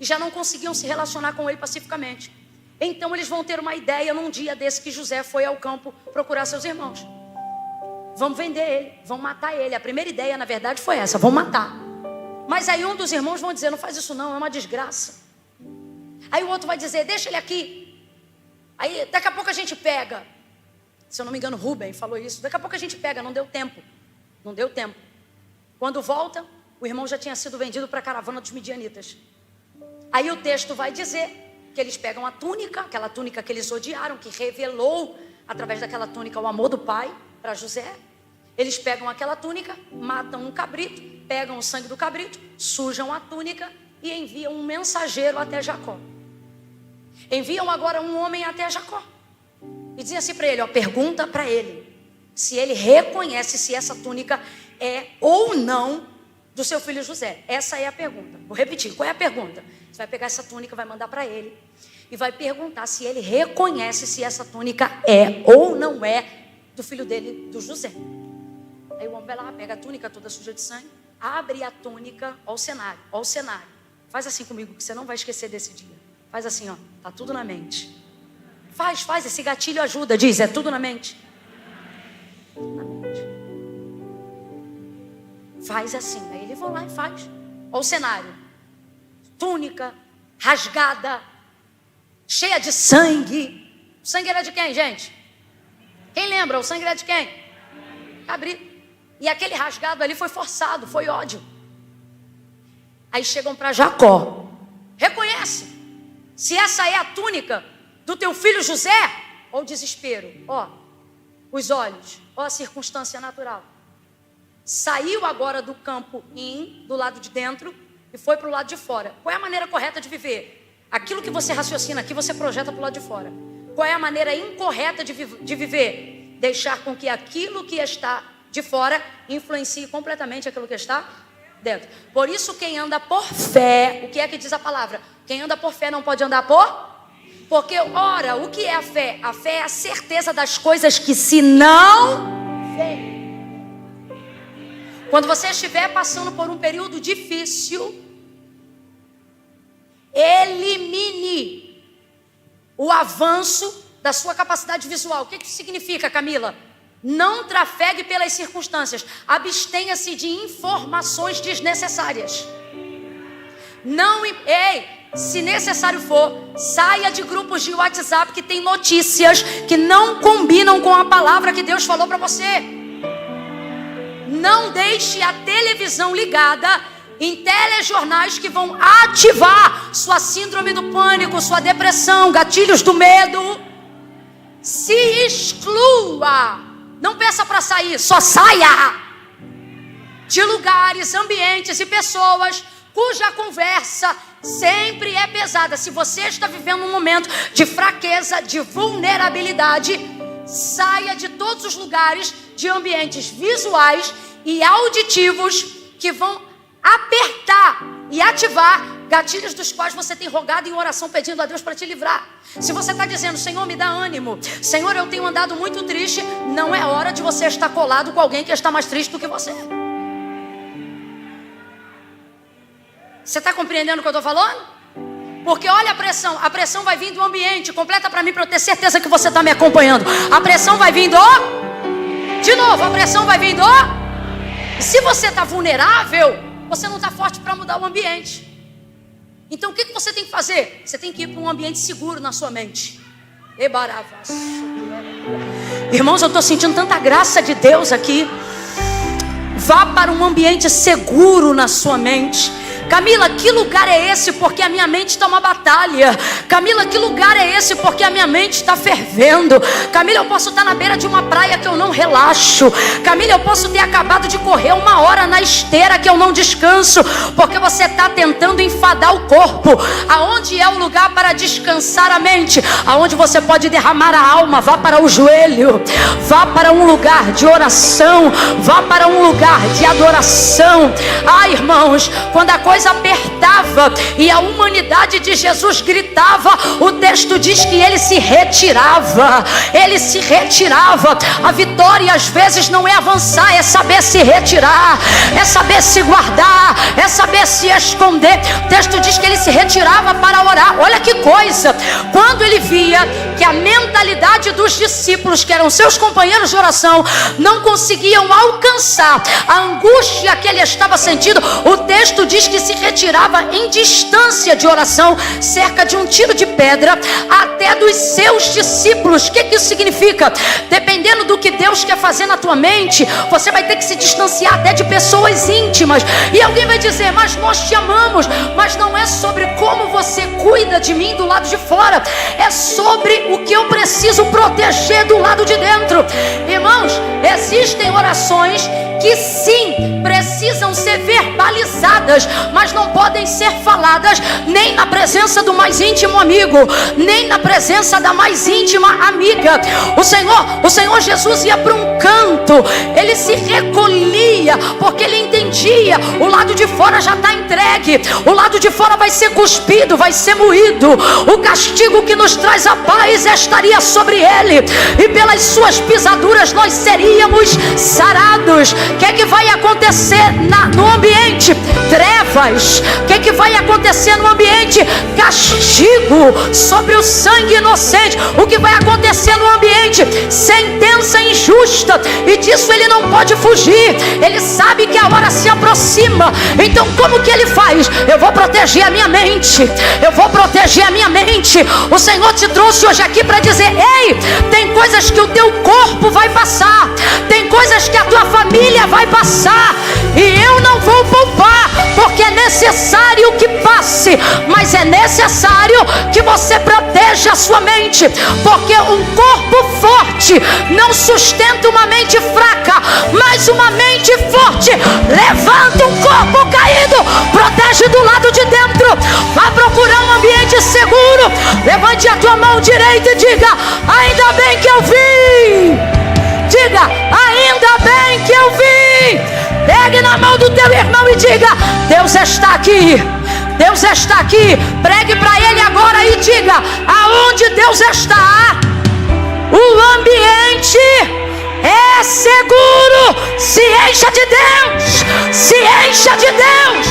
e já não conseguiam se relacionar com ele pacificamente. Então eles vão ter uma ideia num dia desse que José foi ao campo procurar seus irmãos. Vão vender ele, vão matar ele. A primeira ideia, na verdade, foi essa: vão matar. Mas aí um dos irmãos vão dizer: não faz isso não, é uma desgraça. Aí o outro vai dizer: deixa ele aqui. Aí daqui a pouco a gente pega. Se eu não me engano, Rubem falou isso. Daqui a pouco a gente pega, não deu tempo. Não deu tempo. Quando volta, o irmão já tinha sido vendido para a caravana dos midianitas. Aí o texto vai dizer que eles pegam a túnica, aquela túnica que eles odiaram, que revelou através daquela túnica o amor do pai para José. Eles pegam aquela túnica, matam um cabrito, pegam o sangue do cabrito, sujam a túnica e enviam um mensageiro até Jacó. Enviam agora um homem até Jacó e dizem assim para ele: ó, pergunta para ele se ele reconhece se essa túnica é ou não do seu filho José. Essa é a pergunta. Vou repetir, qual é a pergunta? Você vai pegar essa túnica, vai mandar para ele e vai perguntar se ele reconhece se essa túnica é ou não é do filho dele, do José. Aí o homem vai lá, pega a túnica toda suja de sangue, abre a túnica, ó o cenário. Faz assim comigo que você não vai esquecer desse dia. Faz assim, ó, tá tudo na mente. Faz, esse gatilho ajuda, diz, é tudo na mente. Tudo na mente. Faz assim, aí ele vai lá e faz. Ó o cenário. Túnica, rasgada, cheia de sangue. O sangue era de quem, gente? Quem lembra? O sangue era de quem? Cabrito. E aquele rasgado ali foi forçado, foi ódio. Aí chegam para Jacó: reconhece se essa é a túnica do teu filho José. Ó o desespero, ó os olhos, ó a circunstância natural. Saiu agora do campo do lado de dentro e foi para o lado de fora. Qual é a maneira correta de viver? Aquilo que você raciocina aqui, você projeta para o lado de fora. Qual é a maneira incorreta de viver? Deixar com que aquilo que está de fora influencie completamente aquilo que está dentro. Por isso, quem anda por fé, o que é que diz a palavra? Quem anda por fé não pode andar porque, ora, o que é a fé? A fé é a certeza das coisas que se não vê. Quando você estiver passando por um período difícil, elimine o avanço da sua capacidade visual. O que isso significa, Camila? Não trafegue pelas circunstâncias. Abstenha-se de informações desnecessárias. Se necessário for, saia de grupos de WhatsApp que tem notícias que não combinam com a palavra que Deus falou para você. Não deixe a televisão ligada em telejornais que vão ativar sua síndrome do pânico, sua depressão, gatilhos do medo. Se exclua. Não peça para sair, só saia de lugares, ambientes e pessoas cuja conversa sempre é pesada. Se você está vivendo um momento de fraqueza, de vulnerabilidade, saia de todos os lugares, de ambientes visuais e auditivos que vão apertar e ativar gatilhos dos quais você tem rogado em oração pedindo a Deus para te livrar. Se você está dizendo, Senhor, me dá ânimo, Senhor, eu tenho andado muito triste, não é hora de você estar colado com alguém que está mais triste do que você. Você está compreendendo o que eu estou falando? Porque olha a pressão vai vir do ambiente. Completa para mim, para eu ter certeza que você está me acompanhando. A pressão vai vir de novo, a pressão vai vir Se você está vulnerável, você não está forte para mudar o ambiente. Então o que você tem que fazer? Você tem que ir para um ambiente seguro na sua mente. Irmãos, eu estou sentindo tanta graça de Deus aqui. Vá para um ambiente seguro na sua mente. Camila, que lugar é esse? Porque a minha mente está uma batalha. Camila, que lugar é esse? Porque a minha mente está fervendo. Camila, eu posso estar na beira de uma praia que eu não relaxo. Camila, eu posso ter acabado de correr 1 hora na esteira que eu não descanso. Porque você está tentando enfadar o corpo. Aonde é o lugar para descansar a mente? Aonde você pode derramar a alma? Vá para o joelho. Vá para um lugar de oração. Vá para um lugar de adoração. Ai, irmãos, quando a coisa apertava e a humanidade de Jesus gritava, o texto diz que ele se retirava. Ele se retirava. A vitória às vezes não é avançar, é saber se retirar, é saber se guardar, é saber se esconder. O texto diz que ele se retirava para orar. Olha que coisa. Quando ele via que a mentalidade dos discípulos, que eram seus companheiros de oração, não conseguiam alcançar a angústia que ele estava sentindo, o texto diz que se retirava em distância de oração, cerca de um tiro de pedra, até dos seus discípulos. O que isso significa? Dependendo do que Deus quer fazer na tua mente, você vai ter que se distanciar até de pessoas íntimas. E alguém vai dizer, mas nós te amamos. Mas não é sobre como você cuida de mim do lado de fora, é sobre o que eu preciso proteger do lado de dentro. Irmãos, existem orações que sim, precisam ser verbalizadas, mas não podem ser faladas nem na presença do mais íntimo amigo, nem na presença da mais íntima amiga. O Senhor Jesus ia para um canto, ele se recolhia, porque ele entendia, o lado de fora já está entregue, o lado de fora vai ser cuspido, vai ser moído, o castigo que nos traz a paz estaria sobre ele, e pelas suas pisaduras nós seríamos sarados. O que vai acontecer no ambiente? Trevas. O que vai acontecer no ambiente? Castigo sobre o sangue inocente. O que vai acontecer no ambiente? Sentença injusta. E disso ele não pode fugir. Ele sabe que a hora se aproxima. Então como que ele faz? Eu vou proteger a minha mente. Eu vou proteger a minha mente. O Senhor te trouxe hoje aqui para dizer, ei, tem coisas que o teu corpo vai passar, tem coisas que a tua família vai passar, e eu não vou poupar, porque é necessário que passe, mas é necessário que você proteja a sua mente, porque um corpo forte não sustenta uma mente fraca, mas uma mente forte levanta um corpo caído, protege do lado de dentro. Vá procurar um ambiente seguro, levante a tua mão direita e diga, ainda bem que eu vim. Diga, ainda bem que eu vim. Pegue na mão do teu irmão e diga, Deus está aqui. Deus está aqui. Pregue para ele agora e diga, aonde Deus está, o ambiente é seguro. Se encha de Deus. Se encha de Deus.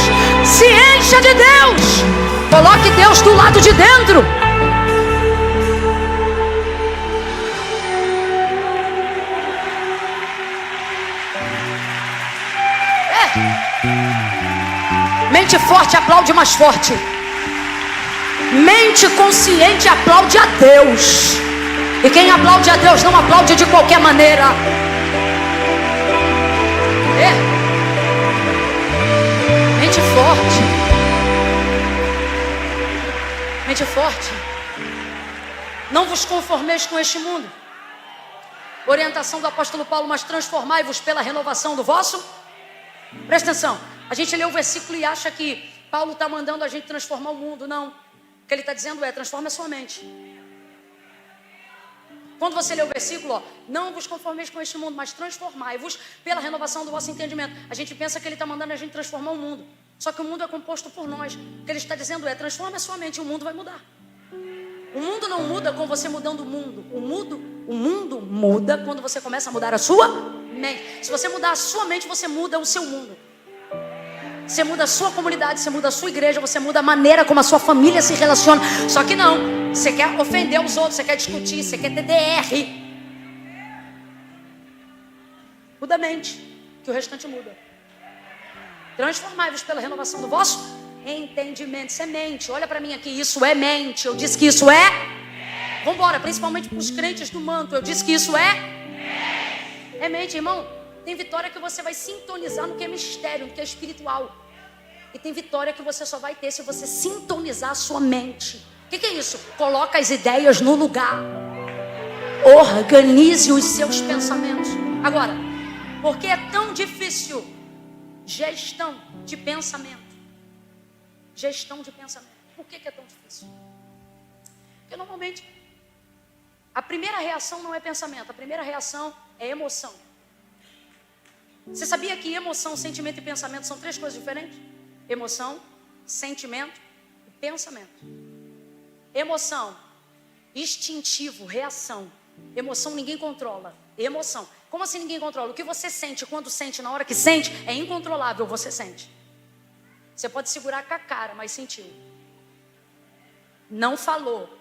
Se encha de Deus. Coloque Deus do lado de dentro. Mente forte aplaude mais forte. Mente consciente aplaude a Deus. E quem aplaude a Deus não aplaude de qualquer maneira. Mente forte. Mente forte. Não vos conformeis com este mundo. Orientação do apóstolo Paulo, mas transformai-vos pela renovação do vosso. Presta atenção. A gente lê o versículo e acha que Paulo está mandando a gente transformar o mundo. Não. O que ele está dizendo é, transforme a sua mente. Quando você lê o versículo, ó, não vos conformeis com este mundo, mas transformai-vos pela renovação do vosso entendimento. A gente pensa que ele está mandando a gente transformar o mundo. Só que o mundo é composto por nós. O que ele está dizendo é, transforme a sua mente e o mundo vai mudar. O mundo não muda com você mudando o mundo. O mundo muda quando você começa a mudar a sua mente. Se você mudar a sua mente, você muda o seu mundo. Você muda a sua comunidade, você muda a sua igreja, você muda a maneira como a sua família se relaciona. Só que não, você quer ofender os outros, você quer discutir, você quer ter DR. Muda a mente, que o restante muda. Transformai-vos pela renovação do vosso entendimento. Isso é mente, olha para mim aqui, isso é mente. Eu disse que isso é. Vamos embora, principalmente para os crentes do manto. Eu disse que isso é mente, irmão. Tem vitória que você vai sintonizar no que é mistério, no que é espiritual. E tem vitória que você só vai ter se você sintonizar a sua mente. O que é isso? Coloca as ideias no lugar. Organize os seus pensamentos. Agora, por que é tão difícil gestão de pensamento? Gestão de pensamento. Por que é tão difícil? Porque normalmente a primeira reação não é pensamento, a primeira reação é emoção. Você sabia que emoção, sentimento e pensamento são três coisas diferentes? Emoção, sentimento e pensamento. Emoção, instintivo, reação. Emoção ninguém controla. Emoção. Como assim ninguém controla? O que você sente quando sente, na hora que sente, é incontrolável, você sente. Você pode segurar com a cara, mas sentiu. Não falou,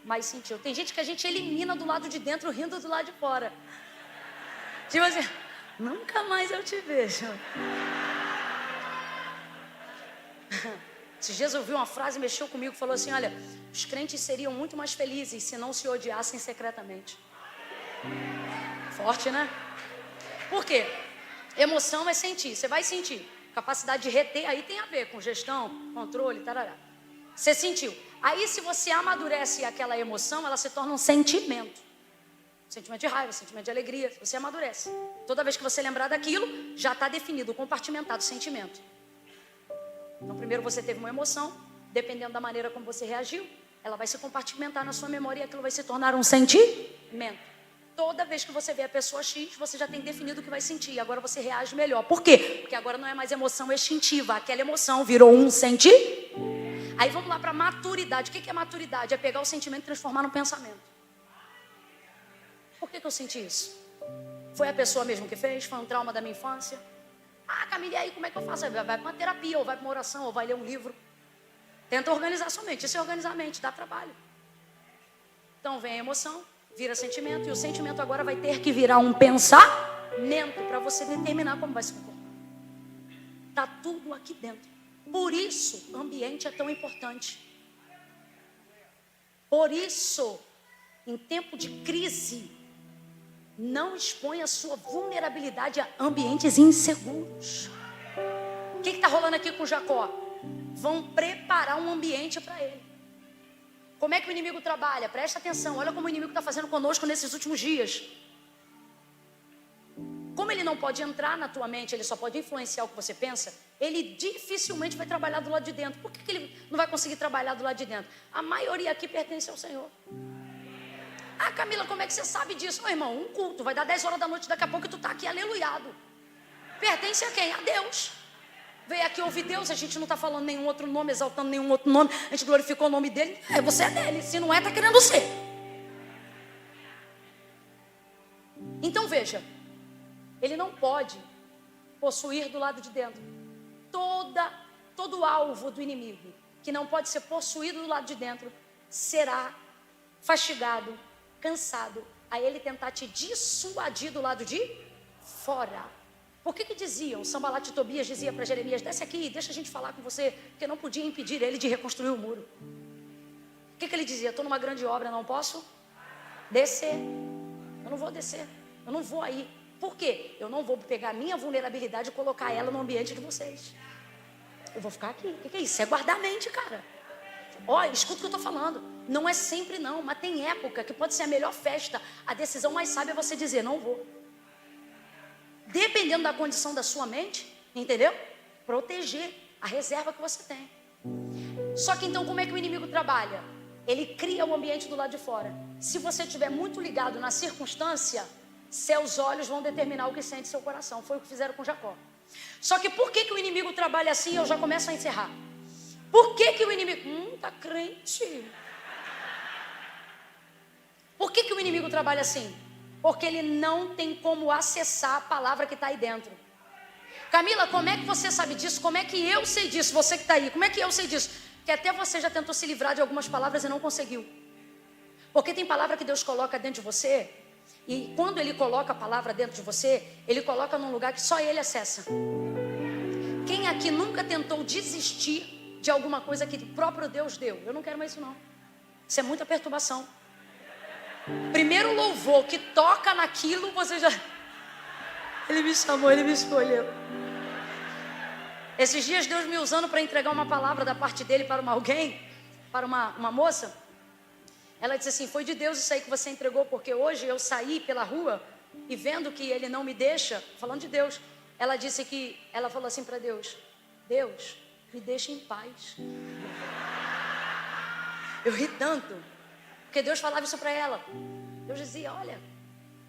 mas sentiu. Tem gente que a gente elimina do lado de dentro, rindo do lado de fora. Tipo assim, nunca mais eu te vejo. Esses dias eu ouvi uma frase, mexeu comigo, falou assim, olha, os crentes seriam muito mais felizes se não se odiassem secretamente. Forte, né? Por quê? Emoção é sentir, você vai sentir. Capacidade de reter, aí tem a ver com gestão, controle, tarará. Você sentiu. Aí se você amadurece aquela emoção, ela se torna um sentimento. Sentimento de raiva, sentimento de alegria, você amadurece. Toda vez que você lembrar daquilo, já está definido, compartimentado o sentimento. Então primeiro você teve uma emoção, dependendo da maneira como você reagiu, ela vai se compartimentar na sua memória e aquilo vai se tornar um sentimento. Toda vez que você vê a pessoa X, você já tem definido o que vai sentir. E agora você reage melhor. Por quê? Porque agora não é mais emoção instintiva. Aquela emoção virou um sentimento. Aí vamos lá para maturidade. O que é maturidade? É pegar o sentimento e transformar num pensamento. Por que eu senti isso? Foi a pessoa mesmo que fez? Foi um trauma da minha infância? Ah, Camila, e aí como é que eu faço? Vai para uma terapia, ou vai para uma oração, ou vai ler um livro. Tenta organizar sua mente. Isso é organizar a mente, dá trabalho. Então vem a emoção, vira sentimento, e o sentimento agora vai ter que virar um pensamento para você determinar como vai se comportar. Está tudo aqui dentro. Por isso, o ambiente é tão importante. Por isso, em tempo de crise, não exponha a sua vulnerabilidade a ambientes inseguros. O que está rolando aqui com Jacó? Vão preparar um ambiente para ele. Como é que o inimigo trabalha? Presta atenção, olha como o inimigo está fazendo conosco nesses últimos dias. Como ele não pode entrar na tua mente, ele só pode influenciar o que você pensa, ele dificilmente vai trabalhar do lado de dentro. Por que ele não vai conseguir trabalhar do lado de dentro? A maioria aqui pertence ao Senhor. Ah, Camila, como é que você sabe disso? Meu irmão, um culto, vai dar 10 horas da noite, daqui a pouco tu está aqui aleluiado. Pertence a quem? A Deus. Veio aqui ouvir Deus, a gente não está falando nenhum outro nome, exaltando nenhum outro nome, a gente glorificou o nome dele, você é dele, se não é, está querendo ser. Então veja, ele não pode possuir do lado de dentro. Todo alvo do inimigo que não pode ser possuído do lado de dentro será fastigado, cansado, a ele tentar te dissuadir do lado de fora. Por que diziam, Sambalat e Tobias dizia para Jeremias, desce aqui, deixa a gente falar com você, porque não podia impedir ele de reconstruir o muro. O que ele dizia? Estou numa grande obra, não posso descer. Eu não vou descer, eu não vou aí. Por quê? Eu não vou pegar a minha vulnerabilidade e colocar ela no ambiente de vocês. Eu vou ficar aqui. O que é isso? É guardar a mente, cara. Olha, escuta o que eu estou falando. Não é sempre não, mas tem época que pode ser a melhor festa. A decisão mais sábia é você dizer, não vou. Dependendo da condição da sua mente, entendeu? Proteger a reserva que você tem. Só que então como é que o inimigo trabalha? ele cria o ambiente do lado de fora. Se você estiver muito ligado na circunstância, seus olhos vão determinar o que sente seu coração. Foi o que fizeram com Jacó. Só que por que o inimigo trabalha assim? Eu já começo a encerrar. Por que o inimigo... tá crente. Por que o inimigo trabalha assim? Porque ele não tem como acessar a palavra que está aí dentro. Camila, como é que você sabe disso? Como é que eu sei disso? Você que está aí, como é que eu sei disso? Que até você já tentou se livrar de algumas palavras e não conseguiu. Porque tem palavra que Deus coloca dentro de você, e quando Ele coloca a palavra dentro de você, Ele coloca num lugar que só Ele acessa. Quem aqui nunca tentou desistir de alguma coisa que o próprio Deus deu? Eu não quero mais isso não. Isso é muita perturbação. Primeiro louvor que toca naquilo, você já... Ele me chamou, Ele me escolheu. Esses dias Deus me usando para entregar uma palavra da parte dele para alguém, para uma moça. Ela disse assim, foi de Deus isso aí que você entregou, porque hoje eu saí pela rua e vendo que Ele não me deixa, falando de Deus, ela disse que, ela falou assim para Deus, Deus, me deixa em paz. Eu ri tanto, porque Deus falava isso para ela. Deus dizia, olha,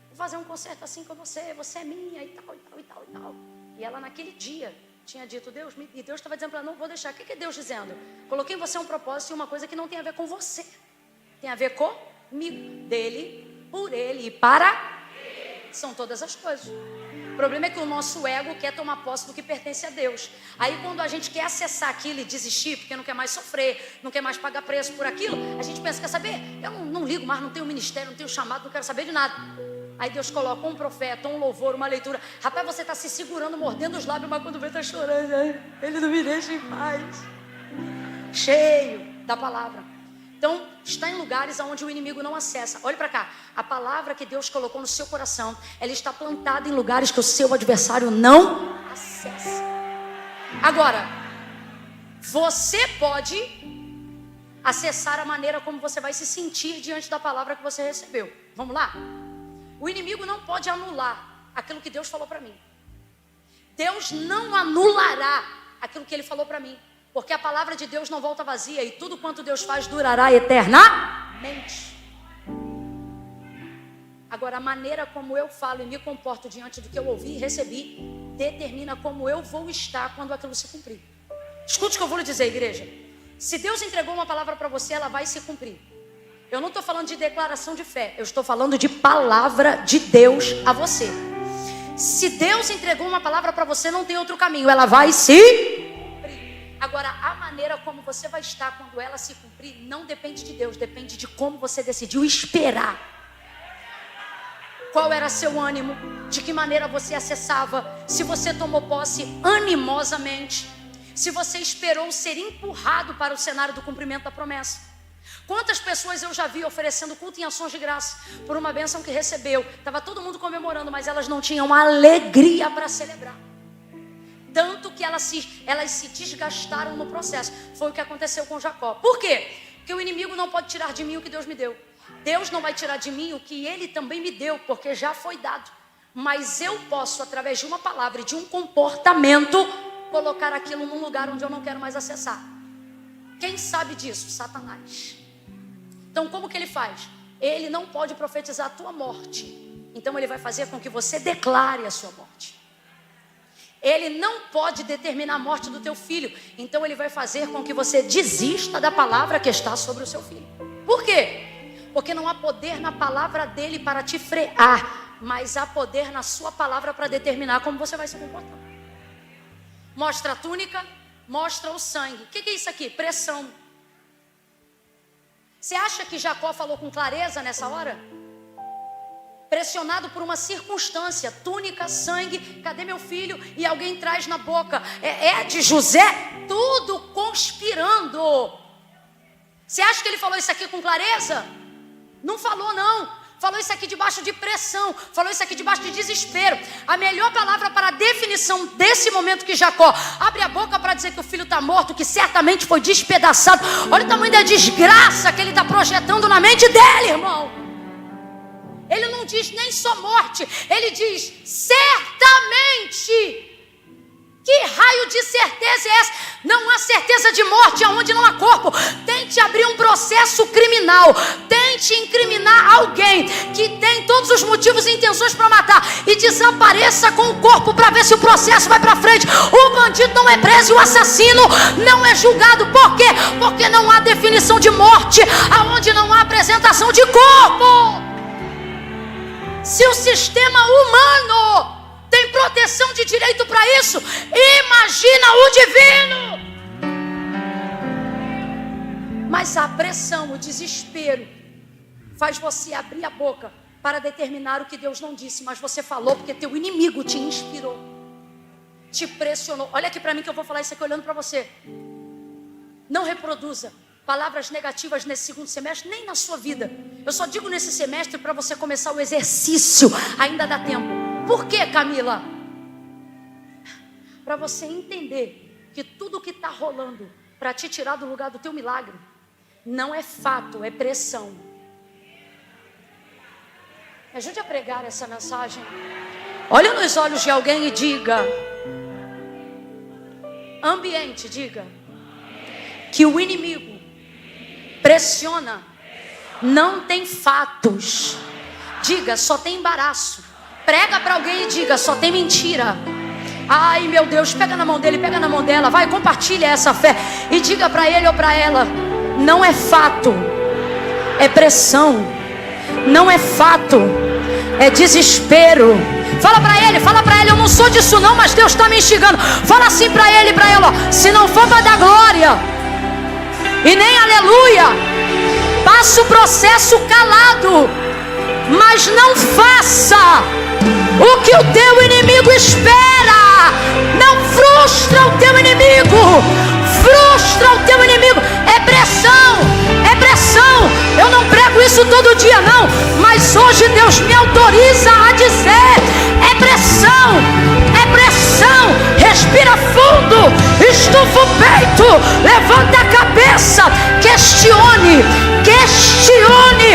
vou fazer um concerto assim com você é minha e tal, e tal, e tal, e tal. E ela naquele dia tinha dito, Deus, e Deus estava dizendo para ela, não vou deixar. O que é Deus dizendo? Coloquei em você um propósito e uma coisa que não tem a ver com você. Tem a ver comigo, dele, por ele e para ele. São todas as coisas. O problema é que o nosso ego quer tomar posse do que pertence a Deus. Aí quando a gente quer acessar aquilo e desistir, porque não quer mais sofrer, não quer mais pagar preço por aquilo, a gente pensa, quer saber? Eu não ligo mais, não tenho ministério, não tenho chamado, não quero saber de nada. Aí Deus coloca um profeta, um louvor, uma leitura. Rapaz, você está se segurando, mordendo os lábios, mas quando vê está chorando. Ele não me deixa em paz. Cheio da palavra. Então, está em lugares onde o inimigo não acessa. Olhe para cá. A palavra que Deus colocou no seu coração, ela está plantada em lugares que o seu adversário não acessa. Agora, você pode acessar a maneira como você vai se sentir diante da palavra que você recebeu. Vamos lá? O inimigo não pode anular aquilo que Deus falou para mim. Deus não anulará aquilo que Ele falou para mim. Porque a palavra de Deus não volta vazia. E tudo quanto Deus faz durará eternamente. Agora, a maneira como eu falo e me comporto diante do que eu ouvi e recebi determina como eu vou estar quando aquilo se cumprir. Escute o que eu vou lhe dizer, igreja. Se Deus entregou uma palavra para você, ela vai se cumprir. Eu não estou falando de declaração de fé. Eu estou falando de palavra de Deus a você. Se Deus entregou uma palavra para você, não tem outro caminho. Ela vai se cumprir. Agora, a maneira como você vai estar quando ela se cumprir não depende de Deus. Depende de como você decidiu esperar. Qual era seu ânimo? De que maneira você acessava? Se você tomou posse animosamente? Se você esperou ser empurrado para o cenário do cumprimento da promessa? Quantas pessoas eu já vi oferecendo culto em ações de graça por uma bênção que recebeu? Estava todo mundo comemorando, mas elas não tinham alegria para celebrar. Tanto que elas se desgastaram no processo. Foi o que aconteceu com Jacó. Por quê? Porque o inimigo não pode tirar de mim o que Deus me deu. Deus não vai tirar de mim o que Ele também me deu, porque já foi dado. Mas eu posso, através de uma palavra e de um comportamento, colocar aquilo num lugar onde eu não quero mais acessar. Quem sabe disso? Satanás. Então, como que ele faz? Ele não pode profetizar a tua morte. Então, ele vai fazer com que você declare a sua morte. Ele não pode determinar a morte do teu filho. Então, ele vai fazer com que você desista da palavra que está sobre o seu filho. Por quê? Porque não há poder na palavra dele para te frear, mas há poder na sua palavra para determinar como você vai se comportar. Mostra a túnica, mostra o sangue. O que é isso aqui? Pressão. Você acha que Jacó falou com clareza nessa hora? Pressionado por uma circunstância, túnica, sangue, cadê meu filho? E alguém traz na boca, é de José, tudo conspirando. Você acha que ele falou isso aqui com clareza? Não falou não. Falou isso aqui debaixo de pressão. Falou isso aqui debaixo de desespero. A melhor palavra para a definição desse momento que Jacó abre a boca para dizer que o filho está morto, que certamente foi despedaçado. Olha o tamanho da desgraça que ele está projetando na mente dele, irmão. Ele não diz nem só morte. Ele diz certamente Que raio de certeza é essa? Não há certeza de morte aonde não há corpo. Tente abrir um processo criminal. Tente incriminar alguém que tem todos os motivos e intenções para matar e desapareça com o corpo para ver se o processo vai para frente. O bandido não é preso e o assassino não é julgado. Por quê? Porque não há definição de morte aonde não há apresentação de corpo. Se o sistema humano tem proteção de direito para isso, imagina o divino. Mas a pressão, o desespero faz você abrir a boca para determinar o que Deus não disse, mas você falou porque teu inimigo te inspirou, te pressionou. Olha aqui para mim que eu vou falar isso aqui olhando para você. Não reproduza palavras negativas nesse segundo semestre, nem na sua vida. Eu só digo nesse semestre para você começar o exercício, ainda dá tempo. Por quê, Camila? Para você entender que tudo que está rolando para te tirar do lugar do teu milagre não é fato, é pressão. Me ajude a pregar essa mensagem. Olhe nos olhos de alguém e diga: ambiente, diga que o inimigo pressiona, não tem fatos. Diga, só tem embaraço. Prega para alguém e diga, só tem mentira. Ai meu Deus, pega na mão dele, pega na mão dela. Vai, compartilha essa fé e diga para ele ou para ela: não é fato, é pressão. Não é fato, é desespero. Fala para ele, eu não sou disso não, mas Deus está me instigando. Fala assim para ele e para ela, ó, se não for para dar glória e nem aleluia, passa o processo calado, mas não faça o que o teu inimigo espera. Não frustra o teu inimigo. Frustra o teu inimigo. É pressão, é pressão. Eu não prego isso todo dia não, mas hoje Deus me autoriza a dizer: é pressão, é pressão. Respira fundo, estufa o peito, levanta a cabeça, questione, questione,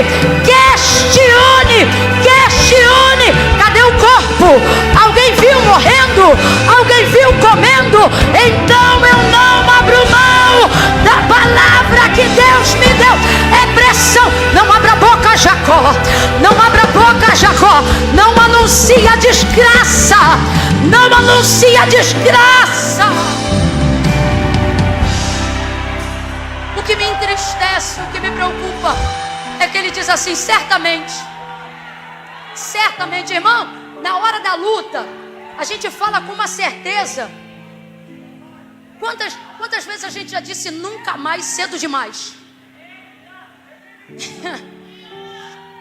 questione, questione. Cadê o corpo? Alguém viu morrendo? Alguém viu comendo? Então eu não abro mão da palavra que Deus me deu. É pressão. Não abra a boca, Jacó. Não abra a boca, Jacó. Não anuncia desgraça. Não anuncia desgraça. O que me entristece, o que me preocupa é que ele diz assim: certamente, certamente, irmão, na hora da luta a gente fala com uma certeza. Quantas vezes a gente já disse nunca mais cedo demais?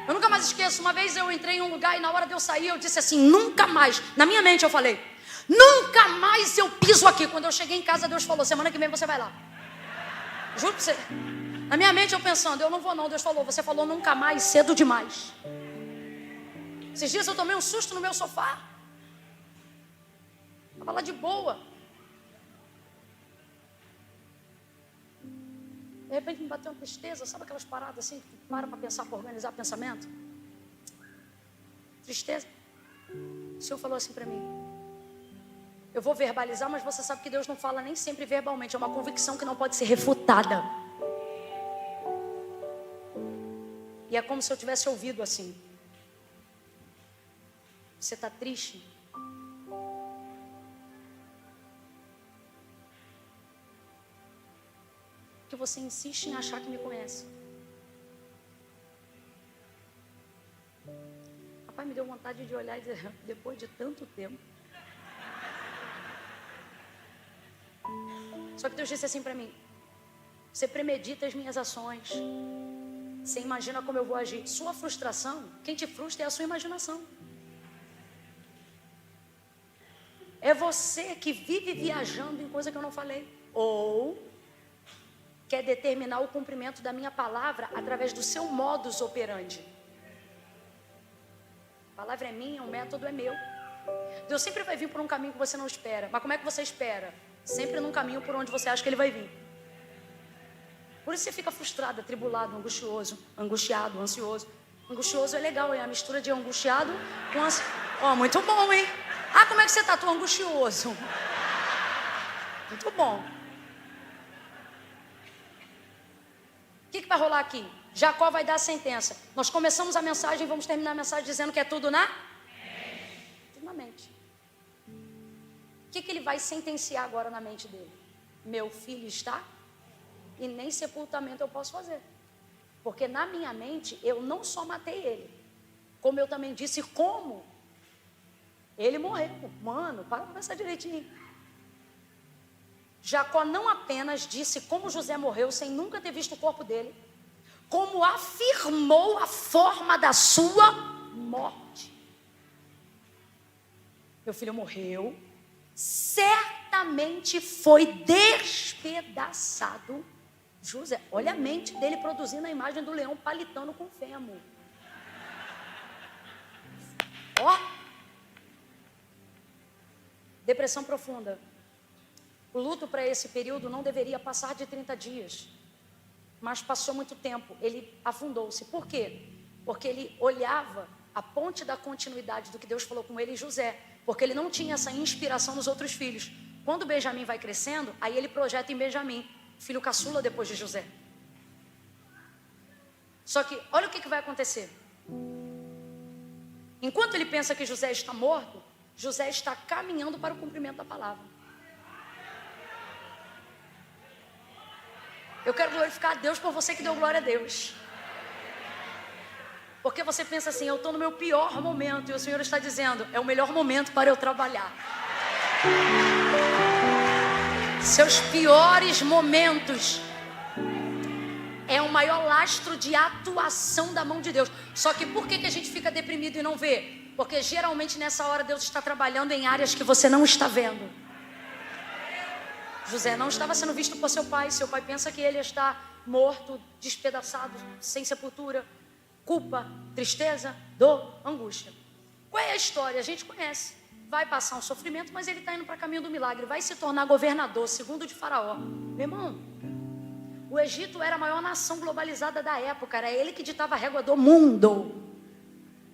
Eu nunca mais esqueço. Uma vez eu entrei em um lugar e na hora de eu sair eu disse assim: nunca mais. Na minha mente eu falei: nunca mais eu piso aqui. Quando eu cheguei em casa, Deus falou: semana que vem você vai lá. Juro pra você. Na minha mente eu pensando: eu não vou não. Deus falou: você falou nunca mais, cedo demais. Esses dias eu tomei um susto no meu sofá. Estava lá de boa. De repente me bateu uma tristeza. Sabe aquelas paradas assim que tu para pensar, para organizar pensamento? Tristeza. O Senhor falou assim para mim: eu vou verbalizar, mas você sabe que Deus não fala nem sempre verbalmente. É uma convicção que não pode ser refutada. E é como se eu tivesse ouvido assim: você está triste? Que você insiste em achar que me conhece. Rapaz, me deu vontade de olhar e dizer: depois de tanto tempo. Só que Deus disse assim para mim: você premedita as minhas ações, você imagina como eu vou agir. Sua frustração, quem te frustra é a sua imaginação. É você que vive viajando em coisa que eu não falei. Ou quer determinar o cumprimento da minha palavra através do seu modus operandi. A palavra é minha, o método é meu. Deus sempre vai vir por um caminho que você não espera. Mas como é que você espera? Sempre num caminho por onde você acha que Ele vai vir. Por isso você fica frustrado, atribulado, angustioso, angustiado, ansioso. Angustioso é legal, é a mistura de angustiado com ansioso. Ó, muito bom, hein? Ah, como é que você está? Tô angustioso. Muito bom. O que vai rolar aqui? Jacó vai dar a sentença. Nós começamos a mensagem e vamos terminar a mensagem dizendo que é tudo na mente. O que ele vai sentenciar agora na mente dele? Meu filho está e nem sepultamento eu posso fazer. Porque na minha mente eu não só matei ele, como eu também disse como ele morreu. Mano, para pensar direitinho. Jacó não apenas disse como José morreu sem nunca ter visto o corpo dele, como afirmou a forma da sua morte. Meu filho morreu, certamente foi despedaçado. José, olha a mente dele produzindo a imagem do leão palitando com fêmur. Ó, depressão profunda. O luto para esse período não deveria passar de 30 dias. Mas passou muito tempo, ele afundou-se. Por quê? Porque ele olhava a ponte da continuidade do que Deus falou com ele e José. Porque ele não tinha essa inspiração nos outros filhos. Quando Benjamim vai crescendo, aí ele projeta em Benjamim, filho caçula depois de José. Só que, olha o que vai acontecer. Enquanto ele pensa que José está morto, José está caminhando para o cumprimento da palavra. Eu quero glorificar a Deus por você que deu glória a Deus. Porque você pensa assim, eu estou no meu pior momento e o Senhor está dizendo, é o melhor momento para eu trabalhar. Seus piores momentos é o maior lastro de atuação da mão de Deus. Só que por que a gente fica deprimido e não vê? Porque geralmente nessa hora Deus está trabalhando em áreas que você não está vendo. José não estava sendo visto por seu pai. Seu pai pensa que ele está morto, despedaçado, sem sepultura. Culpa, tristeza, dor, angústia. Qual é a história? A gente conhece. Vai passar um sofrimento, mas ele está indo para o caminho do milagre. Vai se tornar governador, segundo de Faraó. Meu irmão, o Egito era a maior nação globalizada da época. Era ele que ditava a régua do mundo.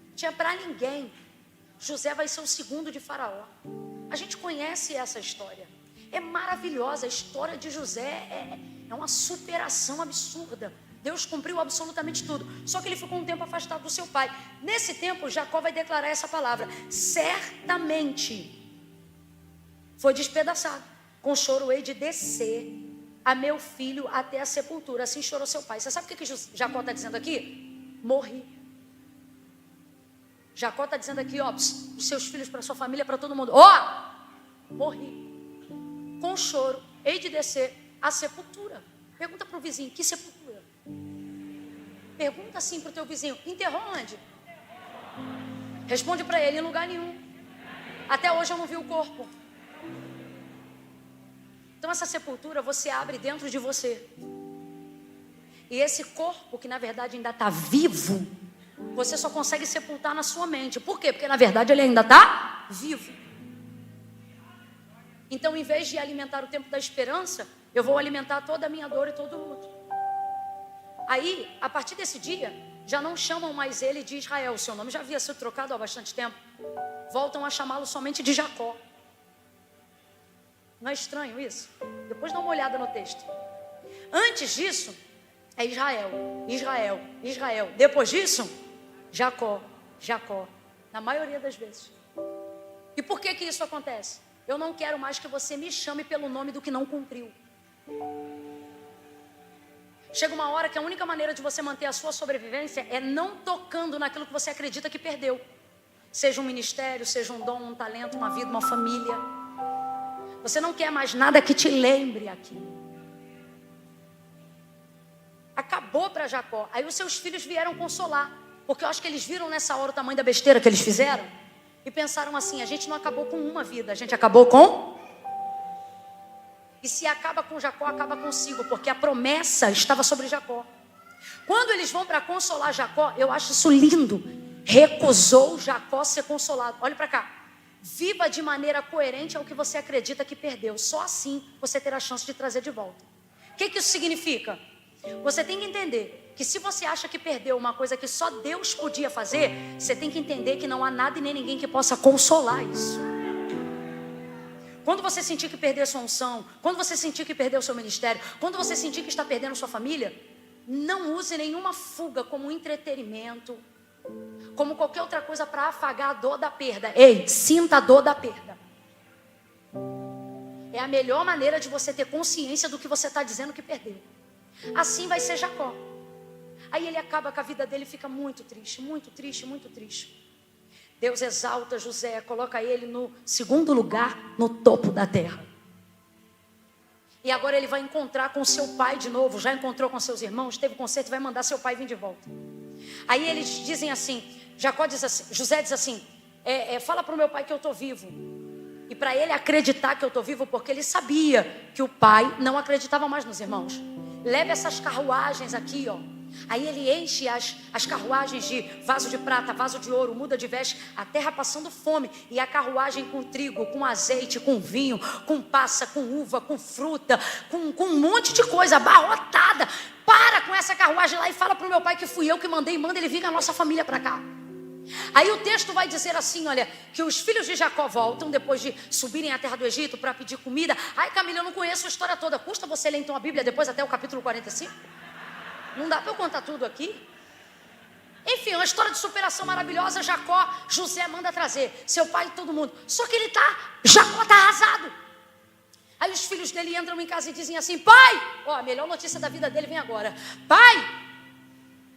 Não tinha para ninguém. José vai ser o segundo de Faraó. A gente conhece essa história. É maravilhosa. A história de José é uma superação absurda. Deus cumpriu absolutamente tudo. Só que ele ficou um tempo afastado do seu pai. Nesse tempo, Jacó vai declarar essa palavra. Certamente foi despedaçado. Com choro hei de descer a meu filho até a sepultura. Assim chorou seu pai. Você sabe o que Jacó está dizendo aqui? Morri. Jacó está dizendo aqui, ó, os seus filhos, para sua família, para todo mundo. Ó, morri. Com choro hei de descer a sepultura. Pergunta para o vizinho, que sepultura? Pergunta assim para o teu vizinho, enterrou onde? Responde para ele, em lugar nenhum. Até hoje eu não vi o corpo. Então essa sepultura você abre dentro de você. E esse corpo, que na verdade ainda está vivo, você só consegue sepultar na sua mente. Por quê? Porque na verdade ele ainda está vivo. Então, em vez de alimentar o tempo da esperança, eu vou alimentar toda a minha dor e todo o luto. Aí, a partir desse dia, já não chamam mais ele de Israel. O seu nome já havia sido trocado há bastante tempo. Voltam a chamá-lo somente de Jacó. Não é estranho isso? Depois dá uma olhada no texto. Antes disso, é Israel, Israel, Israel. Depois disso, Jacó, Jacó. Na maioria das vezes. E por que isso acontece? Eu não quero mais que você me chame pelo nome do que não cumpriu. Chega uma hora que a única maneira de você manter a sua sobrevivência é não tocando naquilo que você acredita que perdeu. Seja um ministério, seja um dom, um talento, uma vida, uma família. Você não quer mais nada que te lembre aquilo. Acabou para Jacó. Aí os seus filhos vieram consolar. Porque eu acho que eles viram nessa hora o tamanho da besteira que eles fizeram. E pensaram assim, a gente não acabou com uma vida, a gente acabou com... E se acaba com Jacó, acaba consigo, porque a promessa estava sobre Jacó. Quando eles vão para consolar Jacó, eu acho isso lindo. Recusou Jacó ser consolado. Olha para cá. Viva de maneira coerente ao que você acredita que perdeu. Só assim você terá a chance de trazer de volta. O que isso significa? Você tem que entender que se você acha que perdeu uma coisa que só Deus podia fazer, você tem que entender que não há nada e nem ninguém que possa consolar isso. quando você sentir que perdeu a sua unção, quando você sentir que perdeu o seu ministério, quando você sentir que está perdendo sua família, não use nenhuma fuga como entretenimento, como qualquer outra coisa para afagar a dor da perda. Ei, sinta a dor da perda. É a melhor maneira de você ter consciência do que você está dizendo que perdeu. Assim vai ser Jacó. Aí ele acaba com a vida dele, fica muito triste, muito triste, muito triste. Deus exalta José, coloca ele no segundo lugar, no topo da terra. E agora ele vai encontrar com seu pai de novo. Já encontrou com seus irmãos, teve conserto, vai mandar seu pai vir de volta. Aí eles dizem assim, José diz assim, fala para o meu pai que eu estou vivo. E para ele acreditar que eu estou vivo, porque ele sabia que o pai não acreditava mais nos irmãos. Leva essas carruagens aqui, ó. Aí ele enche as carruagens de vaso de prata, vaso de ouro, muda de veste, a terra passando fome. E a carruagem com trigo, com azeite, com vinho, com passa, com uva, com fruta, com um monte de coisa abarrotada. Para com essa carruagem lá e fala para o meu pai que fui eu que mandei, e manda ele vir com a nossa família para cá. Aí o texto vai dizer assim, olha, que os filhos de Jacó voltam depois de subirem à terra do Egito para pedir comida. Ai, Camila, eu não conheço a história toda. Custa você ler então a Bíblia depois até o capítulo 45? Não dá para eu contar tudo aqui. Enfim, uma história de superação maravilhosa. Jacó, José manda trazer seu pai e todo mundo. Só que Jacó está arrasado. Aí os filhos dele entram em casa e dizem assim, pai, ó, a melhor notícia da vida dele vem agora. Pai,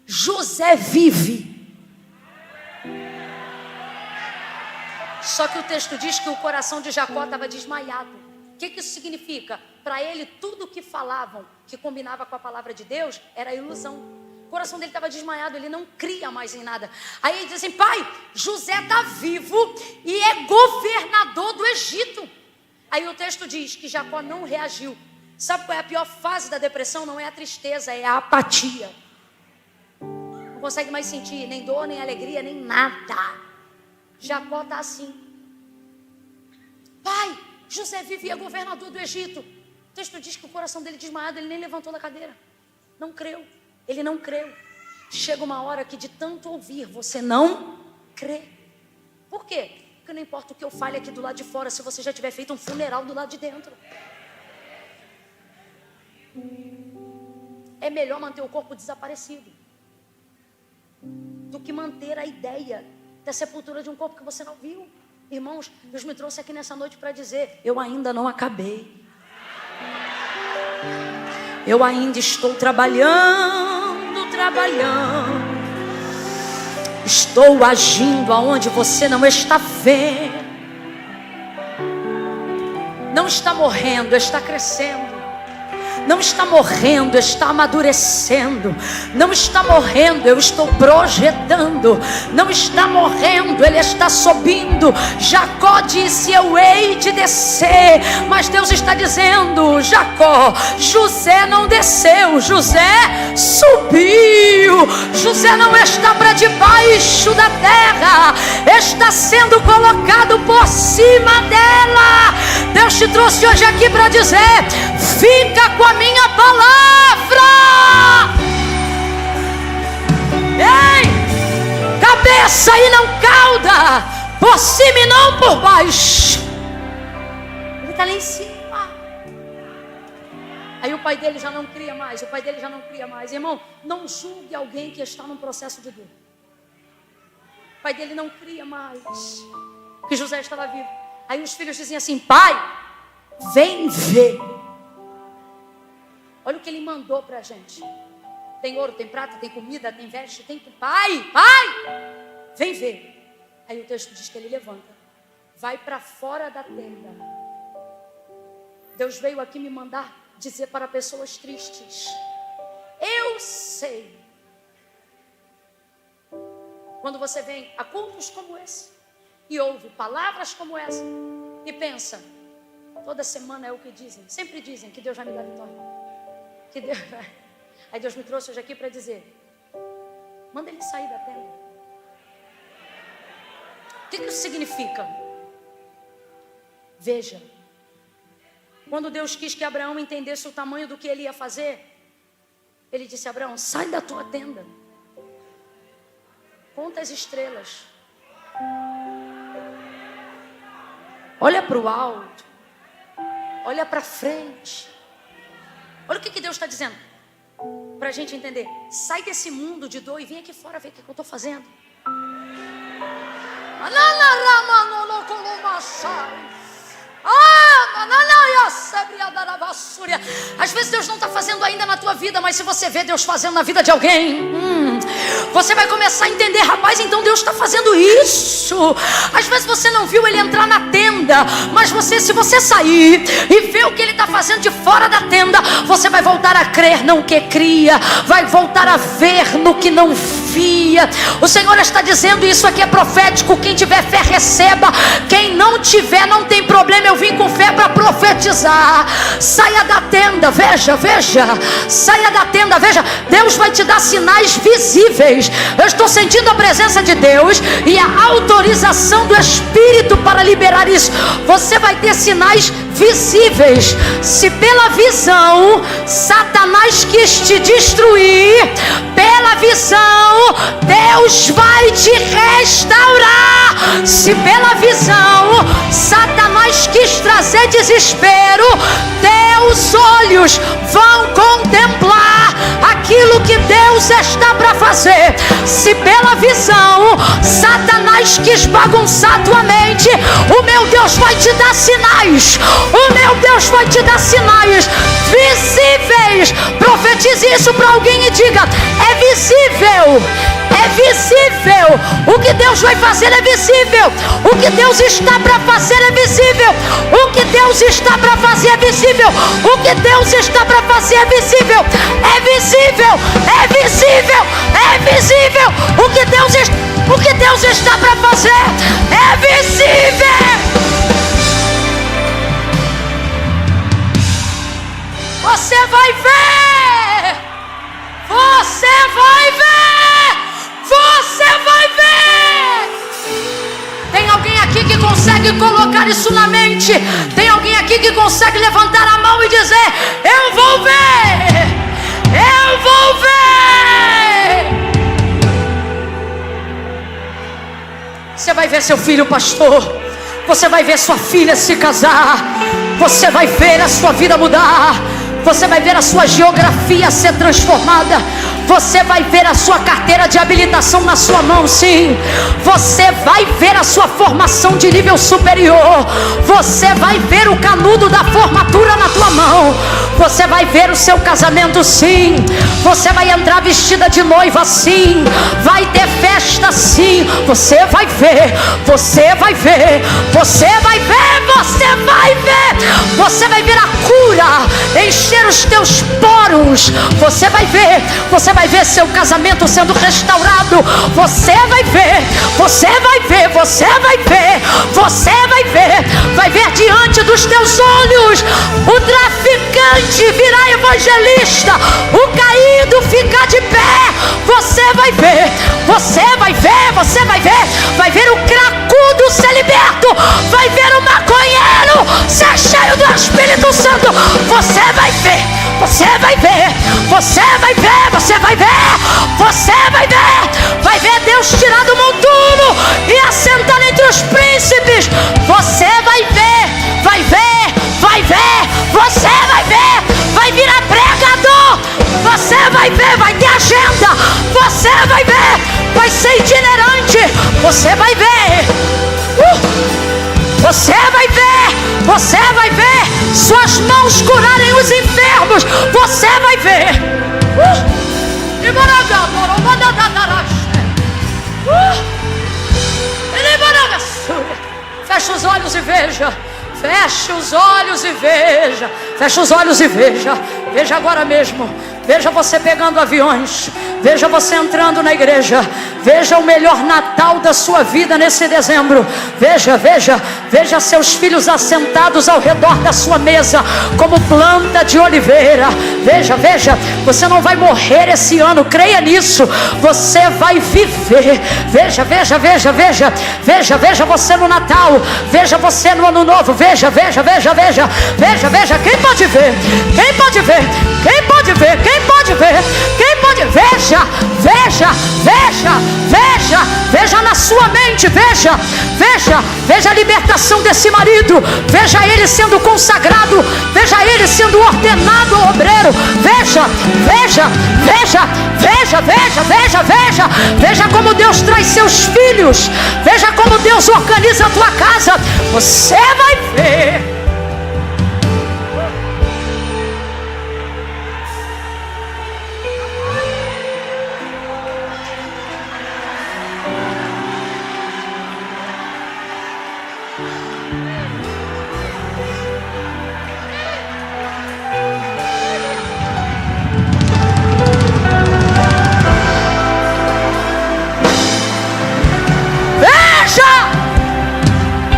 José vive. Só que o texto diz que o coração de Jacó estava desmaiado. O que isso significa? Para ele, tudo que falavam, que combinava com a palavra de Deus, era ilusão. O coração dele estava desmaiado, ele não cria mais em nada. Aí ele diz assim, pai, José está vivo e é governador do Egito. Aí o texto diz que Jacó não reagiu. Sabe qual é a pior fase da depressão? Não é a tristeza, é a apatia. Não consegue mais sentir nem dor, nem alegria, nem nada. Jacó está assim. Pai, José vivia governador do Egito. O texto diz que o coração dele desmaiado, ele nem levantou da cadeira. Não creu, ele não creu. Chega uma hora que de tanto ouvir, você não crê. Por quê? Porque não importa o que eu fale aqui do lado de fora, se você já tiver feito um funeral do lado de dentro. É melhor manter o corpo desaparecido do que manter a ideia da sepultura de um corpo que você não viu. Irmãos, Deus me trouxe aqui nessa noite para dizer, eu ainda não acabei. Eu ainda estou trabalhando. Estou agindo aonde você não está vendo. Não está morrendo, está crescendo. Não está morrendo, está amadurecendo. Não está morrendo, eu estou projetando. Não está morrendo, ele está subindo. Jacó disse, eu hei de descer. Mas Deus está dizendo, Jacó, José não desceu, José subiu. José não está para debaixo da terra, está sendo colocado por cima dela. Deus te trouxe hoje aqui para dizer, fica com a minha palavra. Ei, cabeça e não cauda, por cima e não por baixo. Ele está lá em cima. Aí o pai dele já não cria mais. Irmão, não julgue alguém que está num processo de dor. O pai dele não cria mais que José estava vivo. Aí os filhos dizem assim, pai, vem ver. Olha o que ele mandou para a gente. Tem ouro, tem prata, tem comida, tem veste, tem... Pai, vem ver. Aí o texto diz que ele levanta. Vai para fora da tenda. Deus veio aqui me mandar dizer para pessoas tristes. Eu sei. Quando você vem a cultos como esse e ouve palavras como essa e pensa, toda semana é o que dizem. Sempre dizem que Deus vai me dar vitória. Que Deus vai. Aí Deus me trouxe hoje aqui para dizer, manda ele sair da tenda. O que isso significa? Veja, quando Deus quis que Abraão entendesse o tamanho do que ele ia fazer, ele disse, Abraão, sai da tua tenda, conta as estrelas, olha para o alto, Olha para frente. Olha o que Deus está dizendo. Para a gente entender. Sai desse mundo de dor e vem aqui fora ver o que eu estou fazendo. Às vezes Deus não está fazendo ainda na tua vida, mas se você vê Deus fazendo na vida de alguém, você vai começar a entender, rapaz, então Deus está fazendo isso. Às vezes você não viu ele entrar na tenda, mas se você sair e ver o que ele está fazendo de fora da tenda, você vai voltar a crer no que cria, vai voltar a ver no que não via. O Senhor está dizendo, isso aqui é profético. Quem tiver fé receba, quem não tiver não tem problema. Eu vim com fé para profetizar. Saia da tenda, veja, saia da tenda, veja. Deus vai te dar sinais visíveis. Eu estou sentindo a presença de Deus e a autorização do Espírito para liberar isso. Você vai ter sinais visíveis. Se pela visão Satanás quis te destruir, pela visão Deus vai te restaurar. Se pela visão Satanás quis trazer desespero, teus olhos vão contemplar aquilo que Deus está para fazer. Se pela visão Satanás quis bagunçar tua mente, o meu Deus vai te dar sinais. O meu Deus vai te dar sinais visíveis. Profetize isso para alguém e diga: é visível. É visível. O que Deus vai fazer é visível. O que Deus está para fazer é visível. O que Deus está para fazer é visível. O que Deus está para fazer é visível. É visível. É visível. É visível. O que Deus está para fazer é visível. Você vai ver. Você vai ver. Você vai ver. Tem alguém aqui que consegue colocar isso na mente? Tem alguém aqui que consegue levantar a mão e dizer: eu vou ver. Eu vou ver. Você vai ver seu filho pastor. Você vai ver sua filha se casar. Você vai ver a sua vida mudar. Você vai ver a sua geografia ser transformada. Você vai ver a sua carteira de habilitação na sua mão, sim. Você vai ver a sua formação de nível superior. Você vai ver o canudo da formatura na tua mão. Você vai ver o seu casamento, sim. Você vai entrar vestida de noiva, sim. Vai ter festa, sim. Você vai ver. Você vai ver. Você vai ver. Você vai ver. Você vai ver a cura encher os teus poros. Você vai ver. Você vai ver seu casamento sendo restaurado. Você vai ver. Você vai ver. Você vai ver. Você vai ver. Vai ver diante dos teus olhos o traficante virar evangelista, o caído ficar de pé. Você vai ver. Você vai ver. Você vai ver. Vai ver o cracudo ser liberto. Vai ver o maconheiro ser cheio do Espírito Santo. Você vai ver. Você vai ver. Você vai ver. Você vai ver. Você vai ver. Vai ver Deus tirar do monturo e assentar entre os príncipes. Você vai ver. Vai ver. Vai ver. Você vai ver. Vai virar pregador. Você vai ver. Vai ter agenda. Você vai ver. Vai ser itinerante. Você vai ver. Você vai ver. Você vai ver suas mãos curarem os enfermos. Você vai ver. Feche os olhos e veja. Feche os olhos e veja. Feche os olhos e veja. Veja agora mesmo. Veja você pegando aviões. Veja você entrando na igreja. Veja o melhor Natal da sua vida nesse dezembro. Veja, veja. Veja seus filhos assentados ao redor da sua mesa como planta de oliveira. Veja, veja. Você não vai morrer esse ano, creia nisso. Você vai viver. Veja, veja, veja, veja. Veja, veja você no Natal. Veja você no Ano Novo. Veja, veja, veja, veja. Veja, veja. Quem pode ver? Quem pode ver? Quem pode ver? Quem pode ver? Quem pode? Veja, veja, veja, veja. Veja na sua mente. Veja a libertação desse marido. Veja ele sendo consagrado. Veja ele sendo ordenado obreiro. Veja como Deus traz seus filhos. Veja como Deus organiza a tua casa. Você vai ver.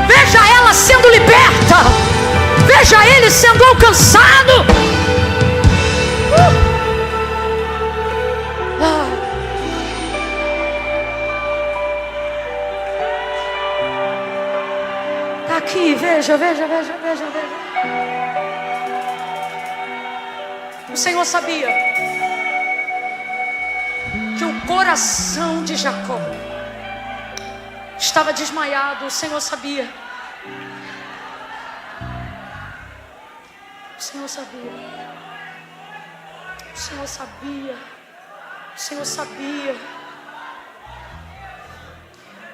Veja ela sendo liberta. Veja ele sendo alcançado. Está aqui, veja. O Senhor sabia que o coração de Jacó estava desmaiado. O Senhor sabia. O Senhor sabia. O Senhor sabia. O Senhor sabia.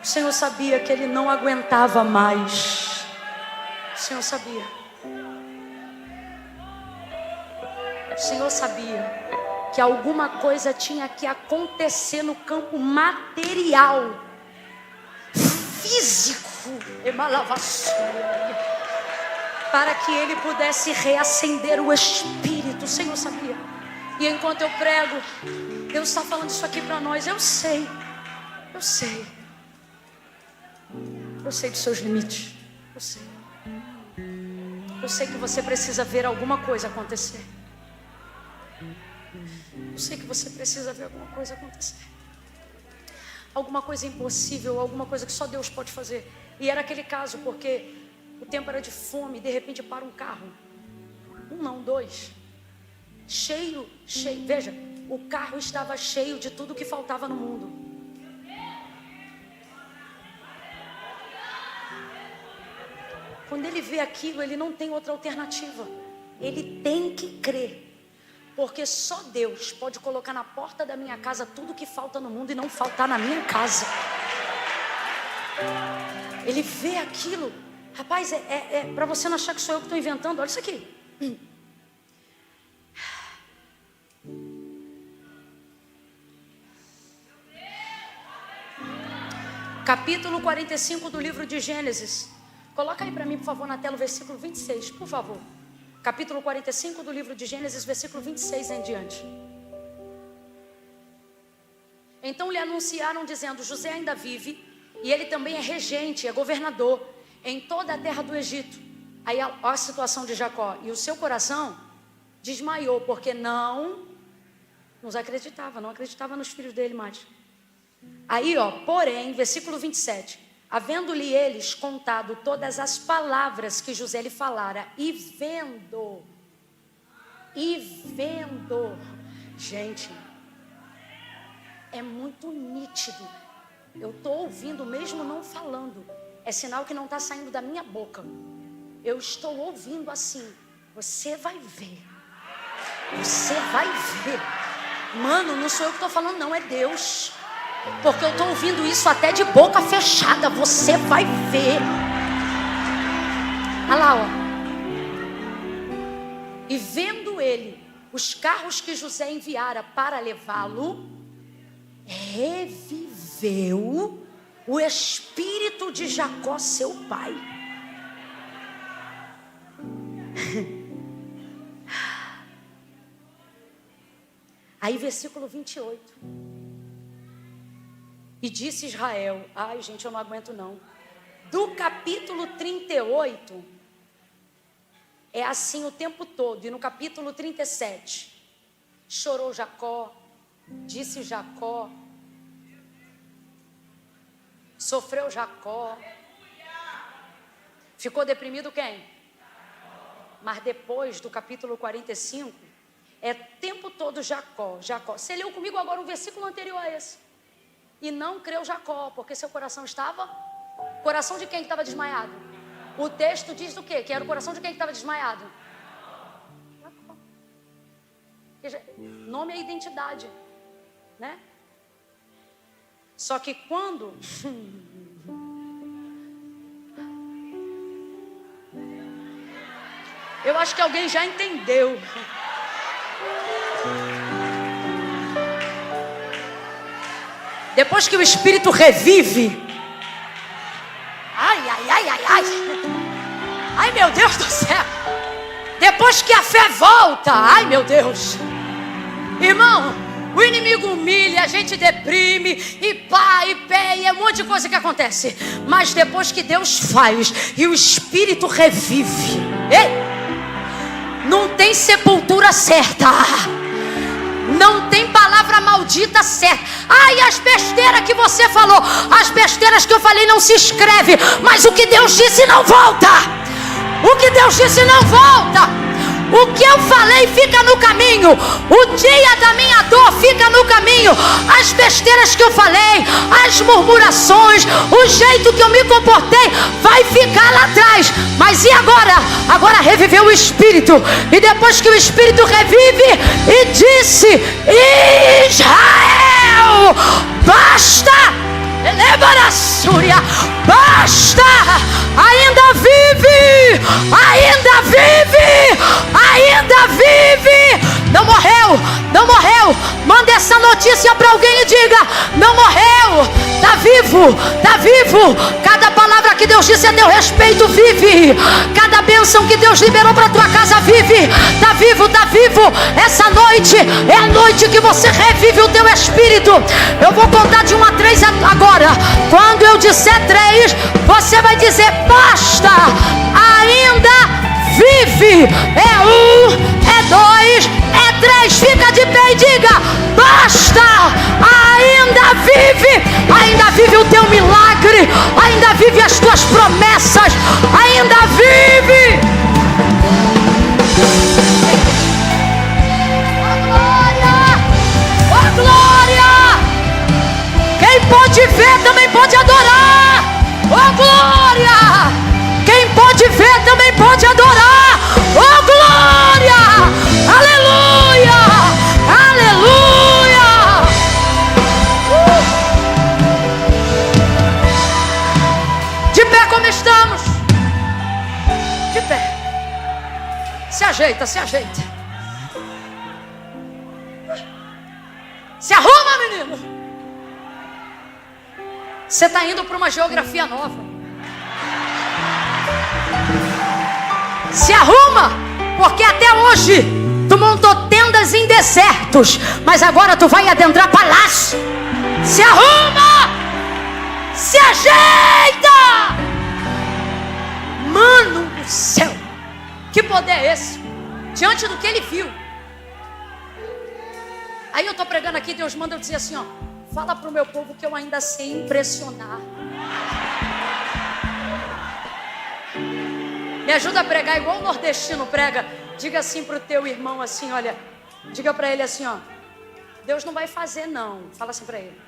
O Senhor sabia que ele não aguentava mais. O Senhor sabia. O Senhor sabia que alguma coisa tinha que acontecer no campo material, físico, para que ele pudesse reacender o espírito. O Senhor sabia. E enquanto eu prego, Deus está falando isso aqui para nós. Eu sei dos seus limites. Eu sei que você precisa ver alguma coisa acontecer. Eu sei que você precisa ver alguma coisa acontecer. Alguma coisa impossível, alguma coisa que só Deus pode fazer. E era aquele caso, porque o tempo era de fome. De repente para um carro, não, dois, cheio. Veja, o carro estava cheio de tudo que faltava no mundo. Quando ele vê aquilo, ele não tem outra alternativa. Ele tem que crer. Porque só Deus pode colocar na porta da minha casa tudo que falta no mundo e não faltar na minha casa. Ele vê aquilo. Rapaz, é para você não achar que sou eu que estou inventando. Olha isso aqui. Capítulo 45 do livro de Gênesis. Coloca aí para mim, por favor, na tela o versículo 26, por favor. Capítulo 45 do livro de Gênesis, versículo 26 em diante. Então lhe anunciaram dizendo: José ainda vive, e ele também é regente, é governador em toda a terra do Egito. Aí olha a situação de Jacó. E o seu coração desmaiou, porque não acreditava nos filhos dele mais. Aí porém, versículo 27. Havendo-lhe eles contado todas as palavras que José lhe falara, e vendo, gente, é muito nítido. Eu estou ouvindo mesmo não falando. É sinal que não está saindo da minha boca. Eu estou ouvindo assim. Você vai ver. Mano, não sou eu que estou falando, não, é Deus. Porque eu estou ouvindo isso até de boca fechada. Você vai ver. Olha lá, E vendo ele os carros que José enviara para levá-lo, reviveu o espírito de Jacó, seu pai. Aí versículo 28. E disse Israel, ai gente, eu não aguento não. Do capítulo 38, é assim o tempo todo. E no capítulo 37, chorou Jacó, disse Jacó, sofreu Jacó. Ficou deprimido quem? Mas depois do capítulo 45, é tempo todo Jacó. Você leu comigo agora um versículo anterior a esse. E não creu Jacó, porque seu coração estava... Coração de quem que estava desmaiado? O texto diz o quê? Que era o coração de quem que estava desmaiado? Jacó. Nome é identidade, né? Só que quando... Eu acho que alguém já entendeu. Depois que o Espírito revive... Ai, meu Deus do céu. Depois que a fé volta... Ai, meu Deus. Irmão, o inimigo humilha, a gente deprime, e pá, e pé, e é um monte de coisa que acontece. Mas depois que Deus faz e o Espírito revive... Ei! Não tem sepultura certa. Não tem palavra maldita certa. Ai, as besteiras que você falou, as besteiras que eu falei não se escreve. Mas o que Deus disse não volta. O que Deus disse não volta. O que eu falei fica no caminho. O dia da minha dor fica no caminho. As besteiras que eu falei, as murmurações, o jeito que eu me comportei vai ficar lá atrás. Mas e agora? Agora reviveu o Espírito. E depois que o Espírito revive, e disse: Israel, basta! Eleva a Súria, basta! Ainda vive! Ainda vive! Ainda vive! Não morreu! Não morreu! Manda essa notícia para alguém e diga: não morreu! Está vivo! Está vivo! Cada palavra que Deus disse a teu respeito vive! Cada bênção que Deus liberou para tua casa vive! Está vivo! Está vivo! Essa noite é a noite que você revive o teu espírito. Eu vou contar de 1 a 3 agora. Quando eu disser 3, você vai dizer: basta! Ainda vive! É 1, é 2, é 3. Fica de pé e diga: basta! Ainda vive! Ainda vive o teu milagre! Ainda vive as tuas promessas! Ainda vive! Oh glória! Oh glória! Quem pode ver também pode adorar! Oh glória! Quem pode ver também pode adorar! Oh glória! Aleluia! Aleluia! De pé como estamos? De pé. Se ajeita, se ajeita. Se arruma, menino. Você está indo para uma geografia nova. Se arruma, porque até hoje tu montou tendas em desertos, mas agora tu vai adentrar palácio. Se arruma, se ajeita. Mano do céu, que poder é esse? Diante do que ele viu. Aí eu estou pregando aqui, Deus manda eu dizer assim, ó: fala para o meu povo que eu ainda sei impressionar. Me ajuda a pregar igual o nordestino prega. Diga assim para o teu irmão assim, olha. Diga para ele assim, ó: Deus não vai fazer não. Fala assim para ele: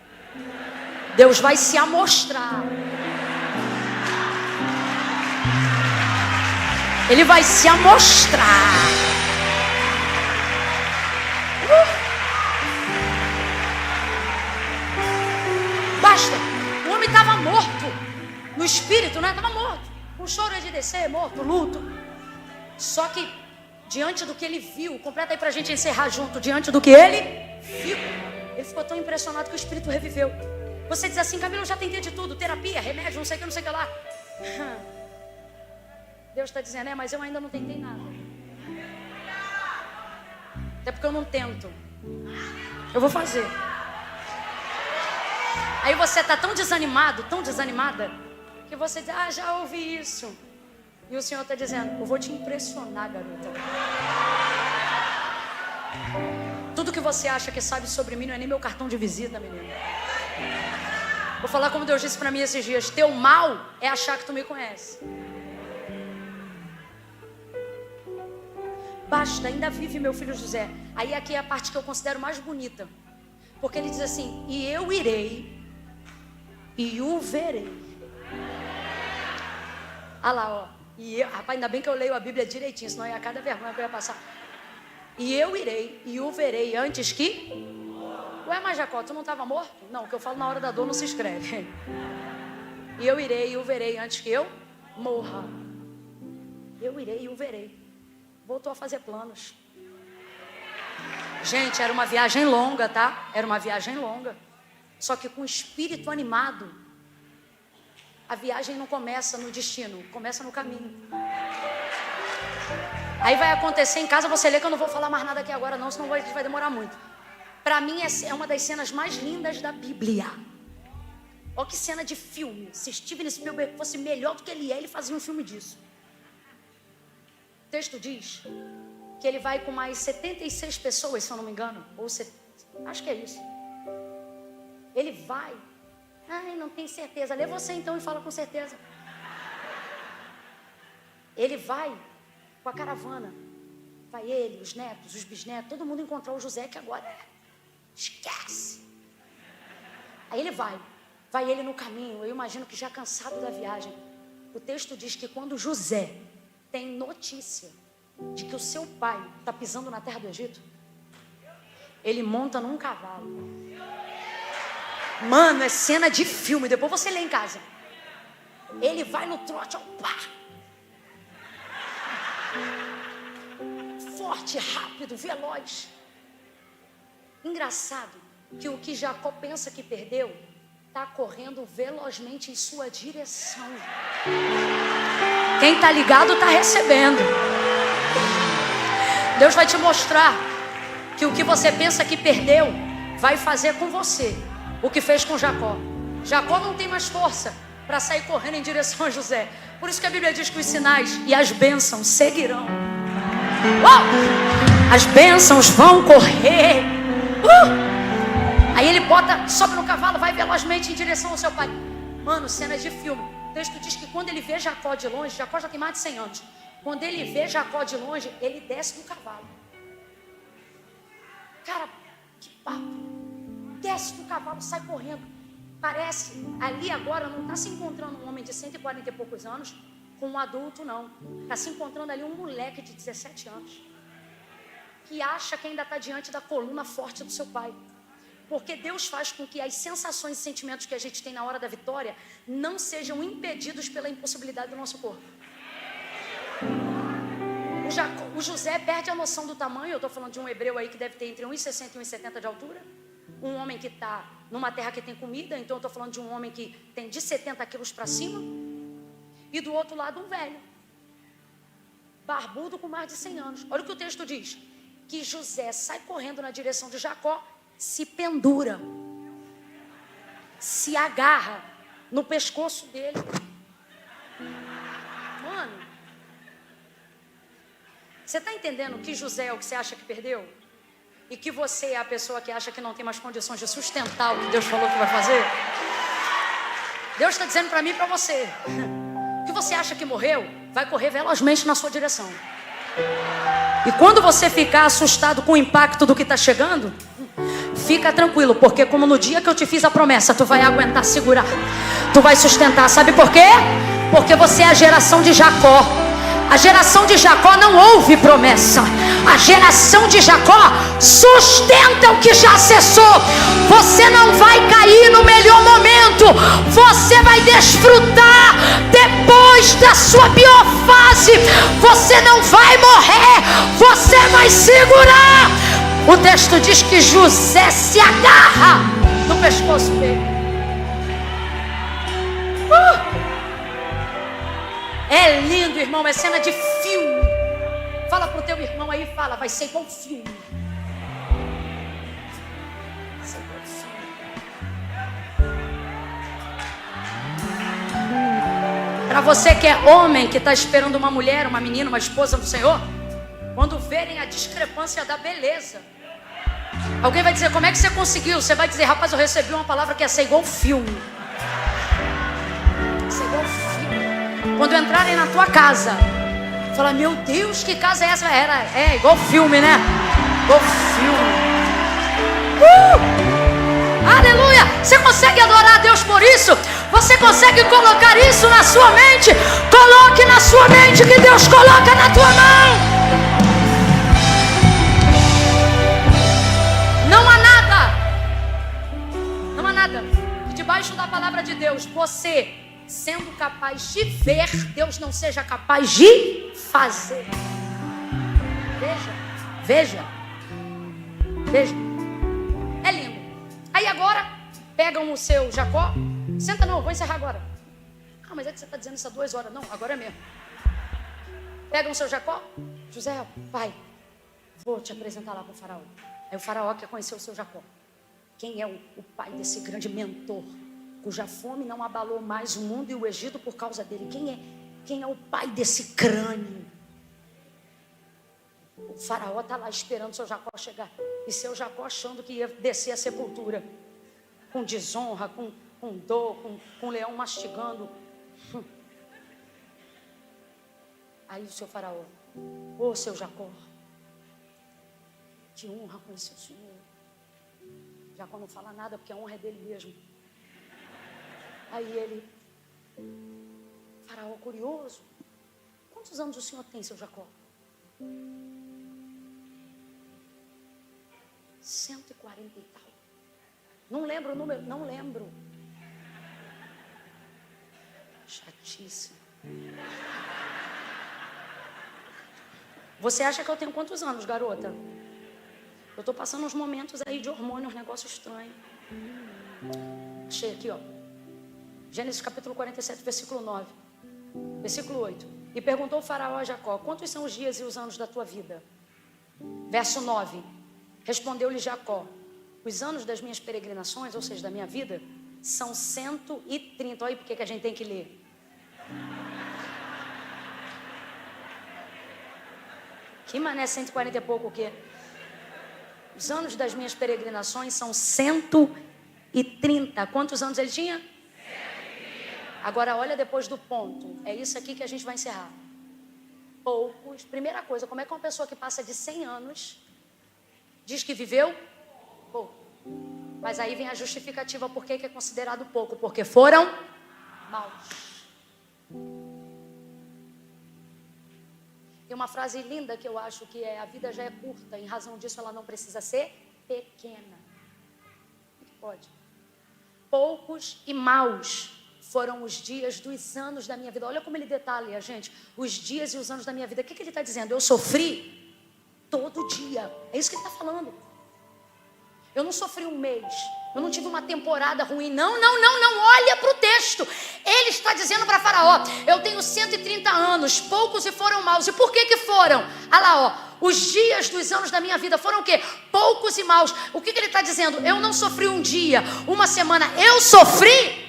Deus vai se amostrar. Ele vai se amostrar. Basta. O homem estava morto no espírito, né? Estava morto. O choro é de descer, morto, luto. Só que diante do que ele viu, completa aí pra gente encerrar junto. Diante do que ele viu, ele ficou tão impressionado que o espírito reviveu. Você diz assim: Camila, eu já tentei de tudo, terapia, remédio, não sei o que, não sei o que lá. Deus está dizendo: mas eu ainda não tentei nada. Até porque eu não tento. Eu vou fazer. Aí você está tão desanimado, tão desanimada, que você diz: já ouvi isso. E o Senhor está dizendo: eu vou te impressionar, garota. Tudo que você acha que sabe sobre mim não é nem meu cartão de visita, menina. Vou falar como Deus disse para mim esses dias: teu mal é achar que tu me conhece. Basta, ainda vive meu filho José. Aí aqui é a parte que eu considero mais bonita. Porque ele diz assim: e eu irei e o verei. Olha lá, ó. Rapaz, ainda bem que eu leio a Bíblia direitinho, senão ia cada vergonha que eu ia passar. E eu irei e o verei antes que... Ué, mas Jacó, tu não estava morto? Não, o que eu falo na hora da dor não se escreve. E eu irei e o verei antes que eu morra. Eu irei e o verei. Voltou a fazer planos. Gente, era uma viagem longa, tá? Era uma viagem longa. Só que com o espírito animado. A viagem não começa no destino, começa no caminho. Aí vai acontecer em casa, você lê que eu não vou falar mais nada aqui agora não, senão vai demorar muito. Para mim é uma das cenas mais lindas da Bíblia. Olha que cena de filme. Se Steven Spielberg fosse melhor do que ele fazia um filme disso. O texto diz que ele vai com mais 76 pessoas, se eu não me engano. Acho que é isso. Ele vai. Ai, não tenho certeza. Lê você então e fala com certeza. Ele vai com a caravana. Vai ele, os netos, os bisnetos, todo mundo encontrar o José, que agora esquece. Aí ele vai ele no caminho, eu imagino que já cansado da viagem. O texto diz que quando José tem notícia de que o seu pai está pisando na terra do Egito, ele monta num cavalo. Mano, é cena de filme, depois você lê em casa. Ele vai no trote ao pá. Forte, rápido, veloz. Engraçado que o que Jacó pensa que perdeu está correndo velozmente em sua direção. Quem está ligado está recebendo. Deus vai te mostrar que o que você pensa que perdeu vai fazer com você o que fez com Jacó. Jacó não tem mais força para sair correndo em direção a José. Por isso que a Bíblia diz que os sinais e as bênçãos seguirão. As bênçãos vão correr. Aí ele sobe no cavalo, vai velozmente em direção ao seu pai. Mano, cena de filme. O texto diz que quando ele vê Jacó de longe, Jacó já tem mais de 100 anos. Quando ele vê Jacó de longe, ele desce do cavalo. Cara, que papo. Desce do cavalo, sai correndo. Parece, ali agora não está se encontrando um homem de 140 e poucos anos com um adulto, não. Está se encontrando ali um moleque de 17 anos que acha que ainda está diante da coluna forte do seu pai. Porque Deus faz com que as sensações e sentimentos que a gente tem na hora da vitória não sejam impedidos pela impossibilidade do nosso corpo. O José perde a noção do tamanho. Eu estou falando de um hebreu aí que deve ter entre 1,60 e 1,70 de altura. Um homem que está numa terra que tem comida. Então eu estou falando de um homem que tem de 70 quilos para cima. E do outro lado um velho, barbudo com mais de 100 anos. Olha o que o texto diz. Que José sai correndo na direção de Jacó, se pendura, se agarra no pescoço dele. Mano, você está entendendo que José é o que você acha que perdeu? E que você é a pessoa que acha que não tem mais condições de sustentar o que Deus falou que vai fazer? Deus está dizendo para mim e para você. O que você acha que morreu, vai correr velozmente na sua direção. E quando você ficar assustado com o impacto do que está chegando, fica tranquilo, porque como no dia que eu te fiz a promessa, tu vai aguentar segurar, tu vai sustentar. Sabe por quê? Porque você é a geração de Jacó. A geração de Jacó não ouve promessa. A geração de Jacó sustenta o que já cessou. Você não vai cair no melhor momento. Você vai desfrutar depois da sua pior fase. Você não vai morrer. Você vai segurar. O texto diz que José se agarra no pescoço dele. É lindo, irmão, é cena de filme. Fala pro teu irmão aí, fala, vai ser igual filme. Vai ser igual filme. Para você que é homem, que está esperando uma mulher, uma menina, uma esposa do Senhor, quando verem a discrepância da beleza, alguém vai dizer, como é que você conseguiu? Você vai dizer, rapaz, eu recebi uma palavra que ia ser igual filme. Vai ser igual filme. Quando entrarem na tua casa, fala, meu Deus, que casa é essa? É igual filme, né? Igual filme. Aleluia! Você consegue adorar a Deus por isso? Você consegue colocar isso na sua mente? Coloque na sua mente que Deus coloca na tua mão. Não há nada que debaixo da palavra de Deus, você sendo capaz de ver, Deus não seja capaz de fazer. Veja. É lindo. Aí agora, pegam o seu Jacó. Senta não, vou encerrar agora. Ah, mas é que você está dizendo isso há 2 horas. Não, agora é mesmo. Pegam o seu Jacó. José, pai, vou te apresentar lá para o faraó. Aí o faraó quer conhecer o seu Jacó. Quem é o pai desse grande mentor, cuja fome não abalou mais o mundo e o Egito por causa dele? Quem é o pai desse crânio? O faraó está lá esperando o seu Jacó chegar. E seu Jacó achando que ia descer a sepultura. Com desonra, com dor, com o leão mastigando. Aí o seu faraó: ô seu Jacó, que honra conhecer o Senhor. Jacó não fala nada porque a honra é dele mesmo. Aí ele: faraó curioso, quantos anos o senhor tem, seu Jacó? 140 e tal. Não lembro o número, não lembro. Chatice. Você acha que eu tenho quantos anos, garota? Eu estou passando uns momentos aí de hormônio, um negócio estranho. Achei aqui, ó. Gênesis capítulo 47, versículo 9. Versículo 8. E perguntou o faraó a Jacó: quantos são os dias e os anos da tua vida? Verso 9. Respondeu-lhe Jacó: os anos das minhas peregrinações, ou seja, da minha vida, são 130. Olha aí porque que a gente tem que ler. Que mané 140 e pouco o quê? Os anos das minhas peregrinações são 130. Quantos anos ele tinha? 130. Agora olha depois do ponto. É isso aqui que a gente vai encerrar. Poucos. Primeira coisa, como é que uma pessoa que passa de 100 anos diz que viveu pouco? Mas aí vem a justificativa por que é considerado pouco. Porque foram maus. Tem uma frase linda que eu acho que é: a vida já é curta, em razão disso ela não precisa ser pequena. Como que pode? Poucos e maus foram os dias dos anos da minha vida. Olha como ele detalha, gente, os dias e os anos da minha vida. O que ele está dizendo? Eu sofri todo dia. É isso que ele está falando. Eu não sofri um mês. Eu não tive uma temporada ruim. Não. Olha para o texto. Ele está dizendo para Faraó: eu tenho 130 anos, poucos e foram maus. E por que foram? Olha lá, ó. Os dias dos anos da minha vida foram o quê? Poucos e maus. O que ele está dizendo? Eu não sofri um dia, uma semana. Eu sofri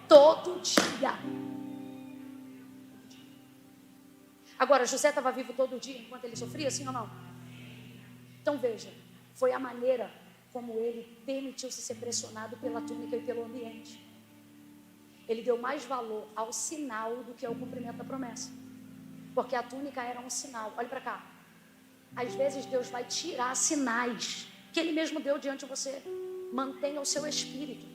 todo dia. Agora, José estava vivo todo dia enquanto ele sofria, sim ou não? Então veja, foi a maneira como ele permitiu-se ser pressionado pela túnica e pelo ambiente. Ele deu mais valor ao sinal do que ao cumprimento da promessa. Porque a túnica era um sinal. Olha para cá. Às vezes Deus vai tirar sinais que Ele mesmo deu diante de você. Mantenha o seu espírito.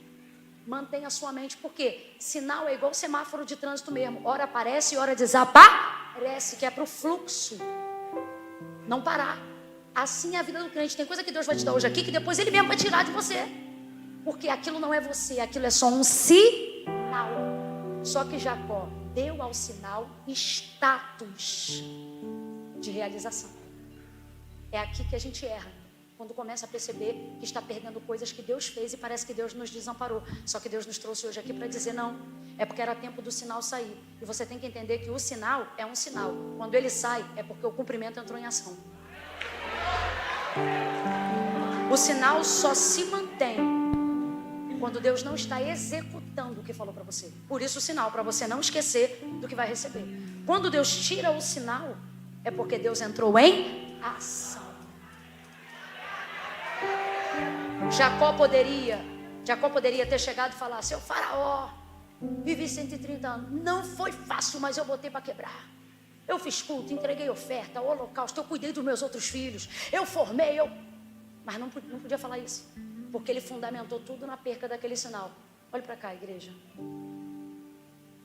Mantenha a sua mente. Por quê? Sinal é igual semáforo de trânsito mesmo. Ora aparece e ora desaparece. Que é para o fluxo não parar. Assim é a vida do crente. Tem coisa que Deus vai te dar hoje aqui que depois Ele mesmo vai tirar de você. Porque aquilo não é você. Aquilo é só um sinal. Só que Jacó deu ao sinal status de realização. É aqui que a gente erra. Quando começa a perceber que está perdendo coisas que Deus fez e parece que Deus nos desamparou. Só que Deus nos trouxe hoje aqui para dizer não. É porque era tempo do sinal sair. E você tem que entender que o sinal é um sinal. Quando ele sai, é porque o cumprimento entrou em ação. O sinal só se mantém quando Deus não está executando o que falou para você. Por isso o sinal, para você não esquecer do que vai receber. Quando Deus tira o sinal, é porque Deus entrou em ação. Jacó poderia ter chegado e falar: seu faraó, vivi 130 anos, não foi fácil, mas eu botei para quebrar. Eu fiz culto, entreguei oferta, holocausto, eu cuidei dos meus outros filhos, eu formei, Mas não podia falar isso, porque ele fundamentou tudo na perca daquele sinal. Olhe para cá, igreja.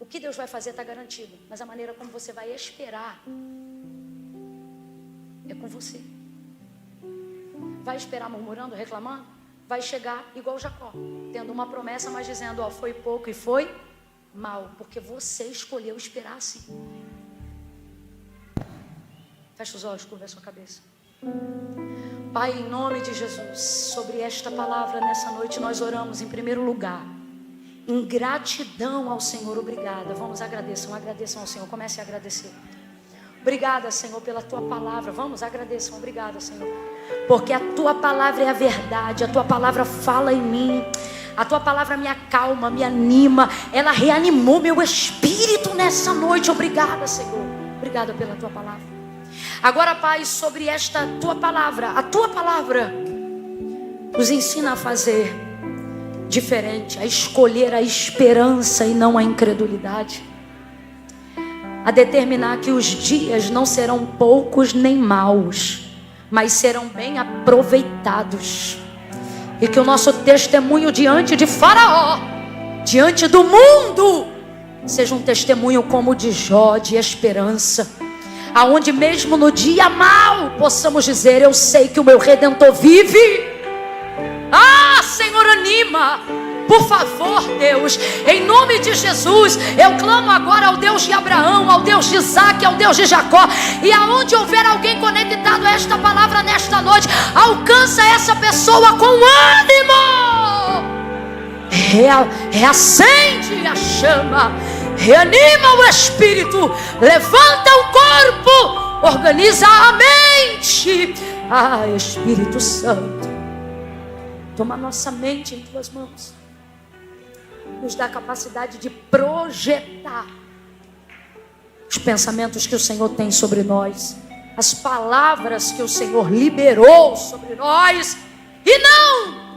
que Deus vai fazer está garantido, mas a maneira como você vai esperar é com você. Vai esperar murmurando, reclamando? Vai chegar igual Jacó, tendo uma promessa, mas dizendo, ó, foi pouco e foi mal, porque você escolheu esperar assim. Fecha os olhos, curva a sua cabeça. Pai, em nome de Jesus, sobre esta palavra nessa noite nós oramos em primeiro lugar, em gratidão ao Senhor. Obrigada. Vamos, agradeçam ao Senhor. Comece a agradecer. Obrigada, Senhor, pela tua palavra. Vamos, agradeçam. Obrigada, Senhor, porque a tua palavra é a verdade. A tua palavra fala em mim. A tua palavra me acalma, me anima. Ela reanimou meu espírito nessa noite. Obrigada, Senhor. Obrigada pela tua palavra. Agora, Pai, sobre esta tua palavra, a tua palavra nos ensina a fazer diferente, a escolher a esperança e não a incredulidade, a determinar que os dias não serão poucos nem maus, mas serão bem aproveitados, e que o nosso testemunho diante de Faraó, diante do mundo, seja um testemunho como o de Jó, de esperança, aonde mesmo no dia mau possamos dizer, eu sei que o meu Redentor vive. Ah, Senhor, anima, por favor, Deus, em nome de Jesus. Eu clamo agora ao Deus de Abraão, ao Deus de Isaac, ao Deus de Jacó, e aonde houver alguém conectado a esta palavra nesta noite, alcança essa pessoa com ânimo, reacende a chama, reanima o espírito, levanta o corpo, organiza a mente. Ah, Espírito Santo, toma nossa mente em tuas mãos, nos dá a capacidade de projetar os pensamentos que o Senhor tem sobre nós, as palavras que o Senhor liberou sobre nós, e não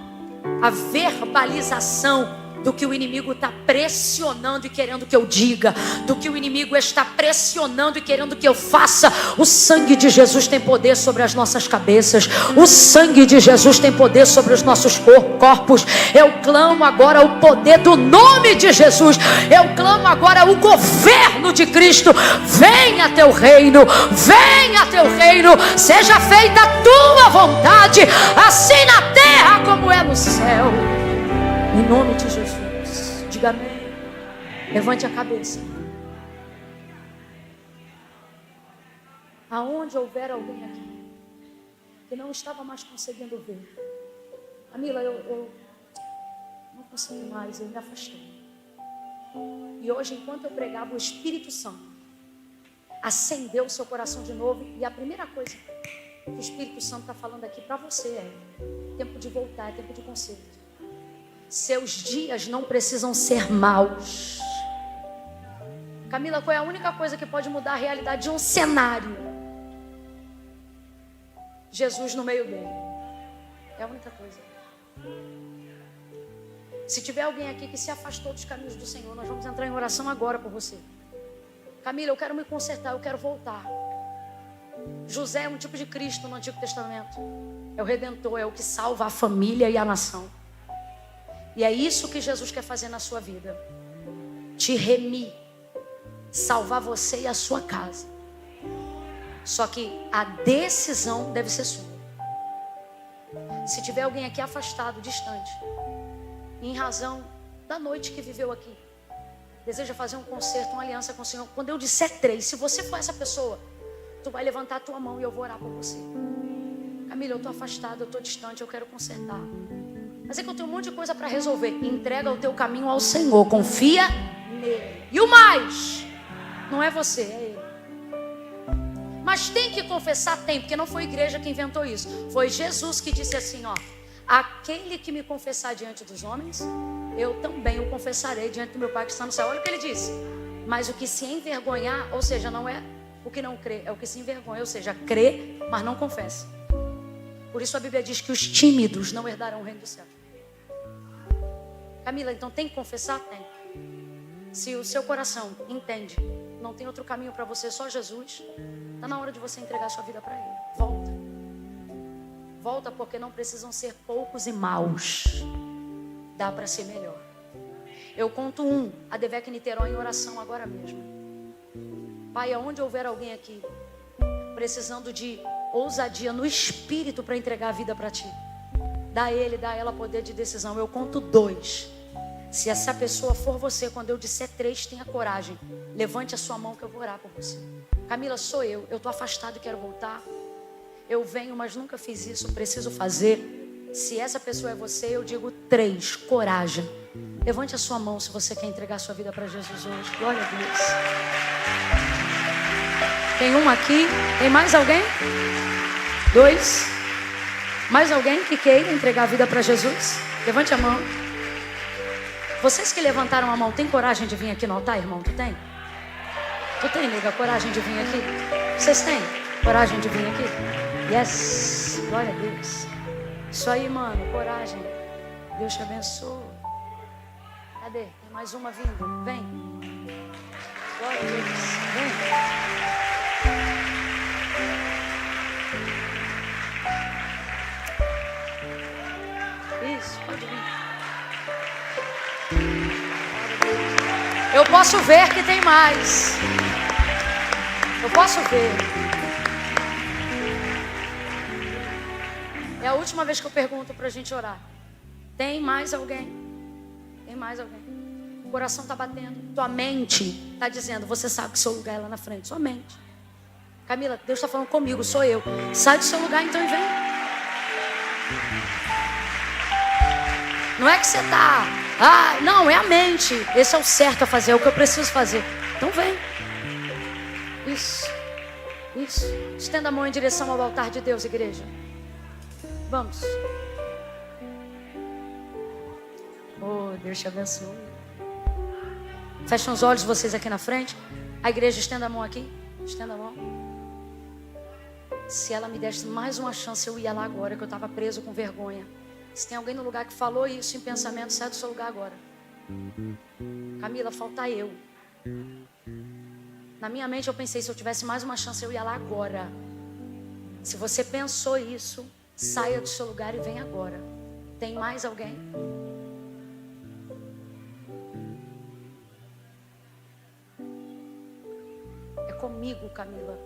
a verbalização do que o inimigo está pressionando e querendo que eu diga, do que o inimigo está pressionando e querendo que eu faça. O sangue de Jesus tem poder sobre as nossas cabeças, o sangue de Jesus tem poder sobre os nossos corpos. Eu clamo agora o poder do nome de Jesus, eu clamo agora o governo de Cristo. Venha teu reino, venha teu reino, seja feita a tua vontade, assim na terra como é no céu. Em nome de Jesus, diga amém. Levante a cabeça. Aonde houver alguém aqui que não estava mais conseguindo ver, Camila, eu não consigo mais, eu me afastei. E hoje, enquanto eu pregava, o Espírito Santo acendeu o seu coração de novo. E a primeira coisa que o Espírito Santo está falando aqui para você é: tempo de voltar, é tempo de conserto. Seus dias não precisam ser maus. Camila, qual é a única coisa que pode mudar a realidade de um cenário? Jesus no meio dele. É a única coisa. Se tiver alguém aqui que se afastou dos caminhos do Senhor, nós vamos entrar em oração agora por você. Camila, eu quero me consertar, eu quero voltar. José é um tipo de Cristo no Antigo Testamento. É o Redentor, é o que salva a família e a nação. E é isso que Jesus quer fazer na sua vida: te remir, salvar você e a sua casa. Só que a decisão deve ser sua. Se tiver alguém aqui afastado, distante, em razão da noite que viveu aqui, deseja fazer um concerto, uma aliança com o Senhor, quando eu disser 3, se você for essa pessoa, tu vai levantar a tua mão e eu vou orar por você. Camila, eu estou afastado, eu estou distante, eu quero consertar. Mas é que eu tenho um monte de coisa para resolver. Entrega o teu caminho ao Senhor, confia nele. E o mais, não é você, é ele. Mas tem que confessar? Tem, porque não foi a igreja que inventou isso. Foi Jesus que disse assim, ó: aquele que me confessar diante dos homens, eu também o confessarei diante do meu Pai que está no céu. Olha o que ele disse: mas o que se envergonhar, ou seja, não é o que não crê, é o que se envergonha, ou seja, crê, mas não confessa. Por isso a Bíblia diz que os tímidos não herdarão o reino do céu. Camila, então tem que confessar? Tem. Se o seu coração entende, não tem outro caminho para você, só Jesus, está na hora de você entregar sua vida para Ele. Volta. Volta, porque não precisam ser poucos e maus. Dá para ser melhor. Eu conto 1, a Devec Niterói em oração agora mesmo. Pai, aonde houver alguém aqui precisando de ousadia no espírito para entregar a vida para Ti, dá a ele, dá a ela poder de decisão. Eu conto 2. Se essa pessoa for você, quando eu disser 3, tenha coragem. Levante a sua mão que eu vou orar por você. Camila, sou eu. Eu estou afastado e quero voltar. Eu venho, mas nunca fiz isso. Preciso fazer. Se essa pessoa é você, eu digo 3. Coragem. Levante a sua mão se você quer entregar a sua vida para Jesus hoje. Glória a Deus. Tem um aqui. Tem mais alguém? 2. Mais alguém que queira entregar a vida para Jesus? Levante a mão. Vocês que levantaram a mão, tem coragem de vir aqui no altar, irmão? Tu tem? Tu tem, nega, coragem de vir aqui? Vocês têm coragem de vir aqui? Yes! Glória a Deus. Isso aí, mano, coragem. Deus te abençoe. Cadê? Tem mais uma vindo. Vem. Glória a Deus. Vem. Isso, pode vir. Eu posso ver que tem mais. Eu posso ver. É a última vez que eu pergunto para a gente orar. Tem mais alguém? Tem mais alguém? O coração está batendo. Tua mente está dizendo, você sabe que seu lugar é lá na frente. Sua mente. Camila, Deus está falando comigo, sou eu. Sai do seu lugar então e vem. Não é que você está... não, é a mente. Esse é o certo a fazer, é o que eu preciso fazer. Então vem. Isso. Isso. Estenda a mão em direção ao altar de Deus, igreja. Vamos. Oh, Deus te abençoe. Fechem os olhos vocês aqui na frente. A igreja, estenda a mão aqui. Estenda a mão. Se ela me desse mais uma chance, eu ia lá agora, que eu estava preso com vergonha. Se tem alguém no lugar que falou isso em pensamento, sai do seu lugar agora. Camila, falta eu. Na minha mente eu pensei, se eu tivesse mais uma chance, eu ia lá agora. Se você pensou isso, saia do seu lugar e vem agora. Tem mais alguém? É comigo, Camila.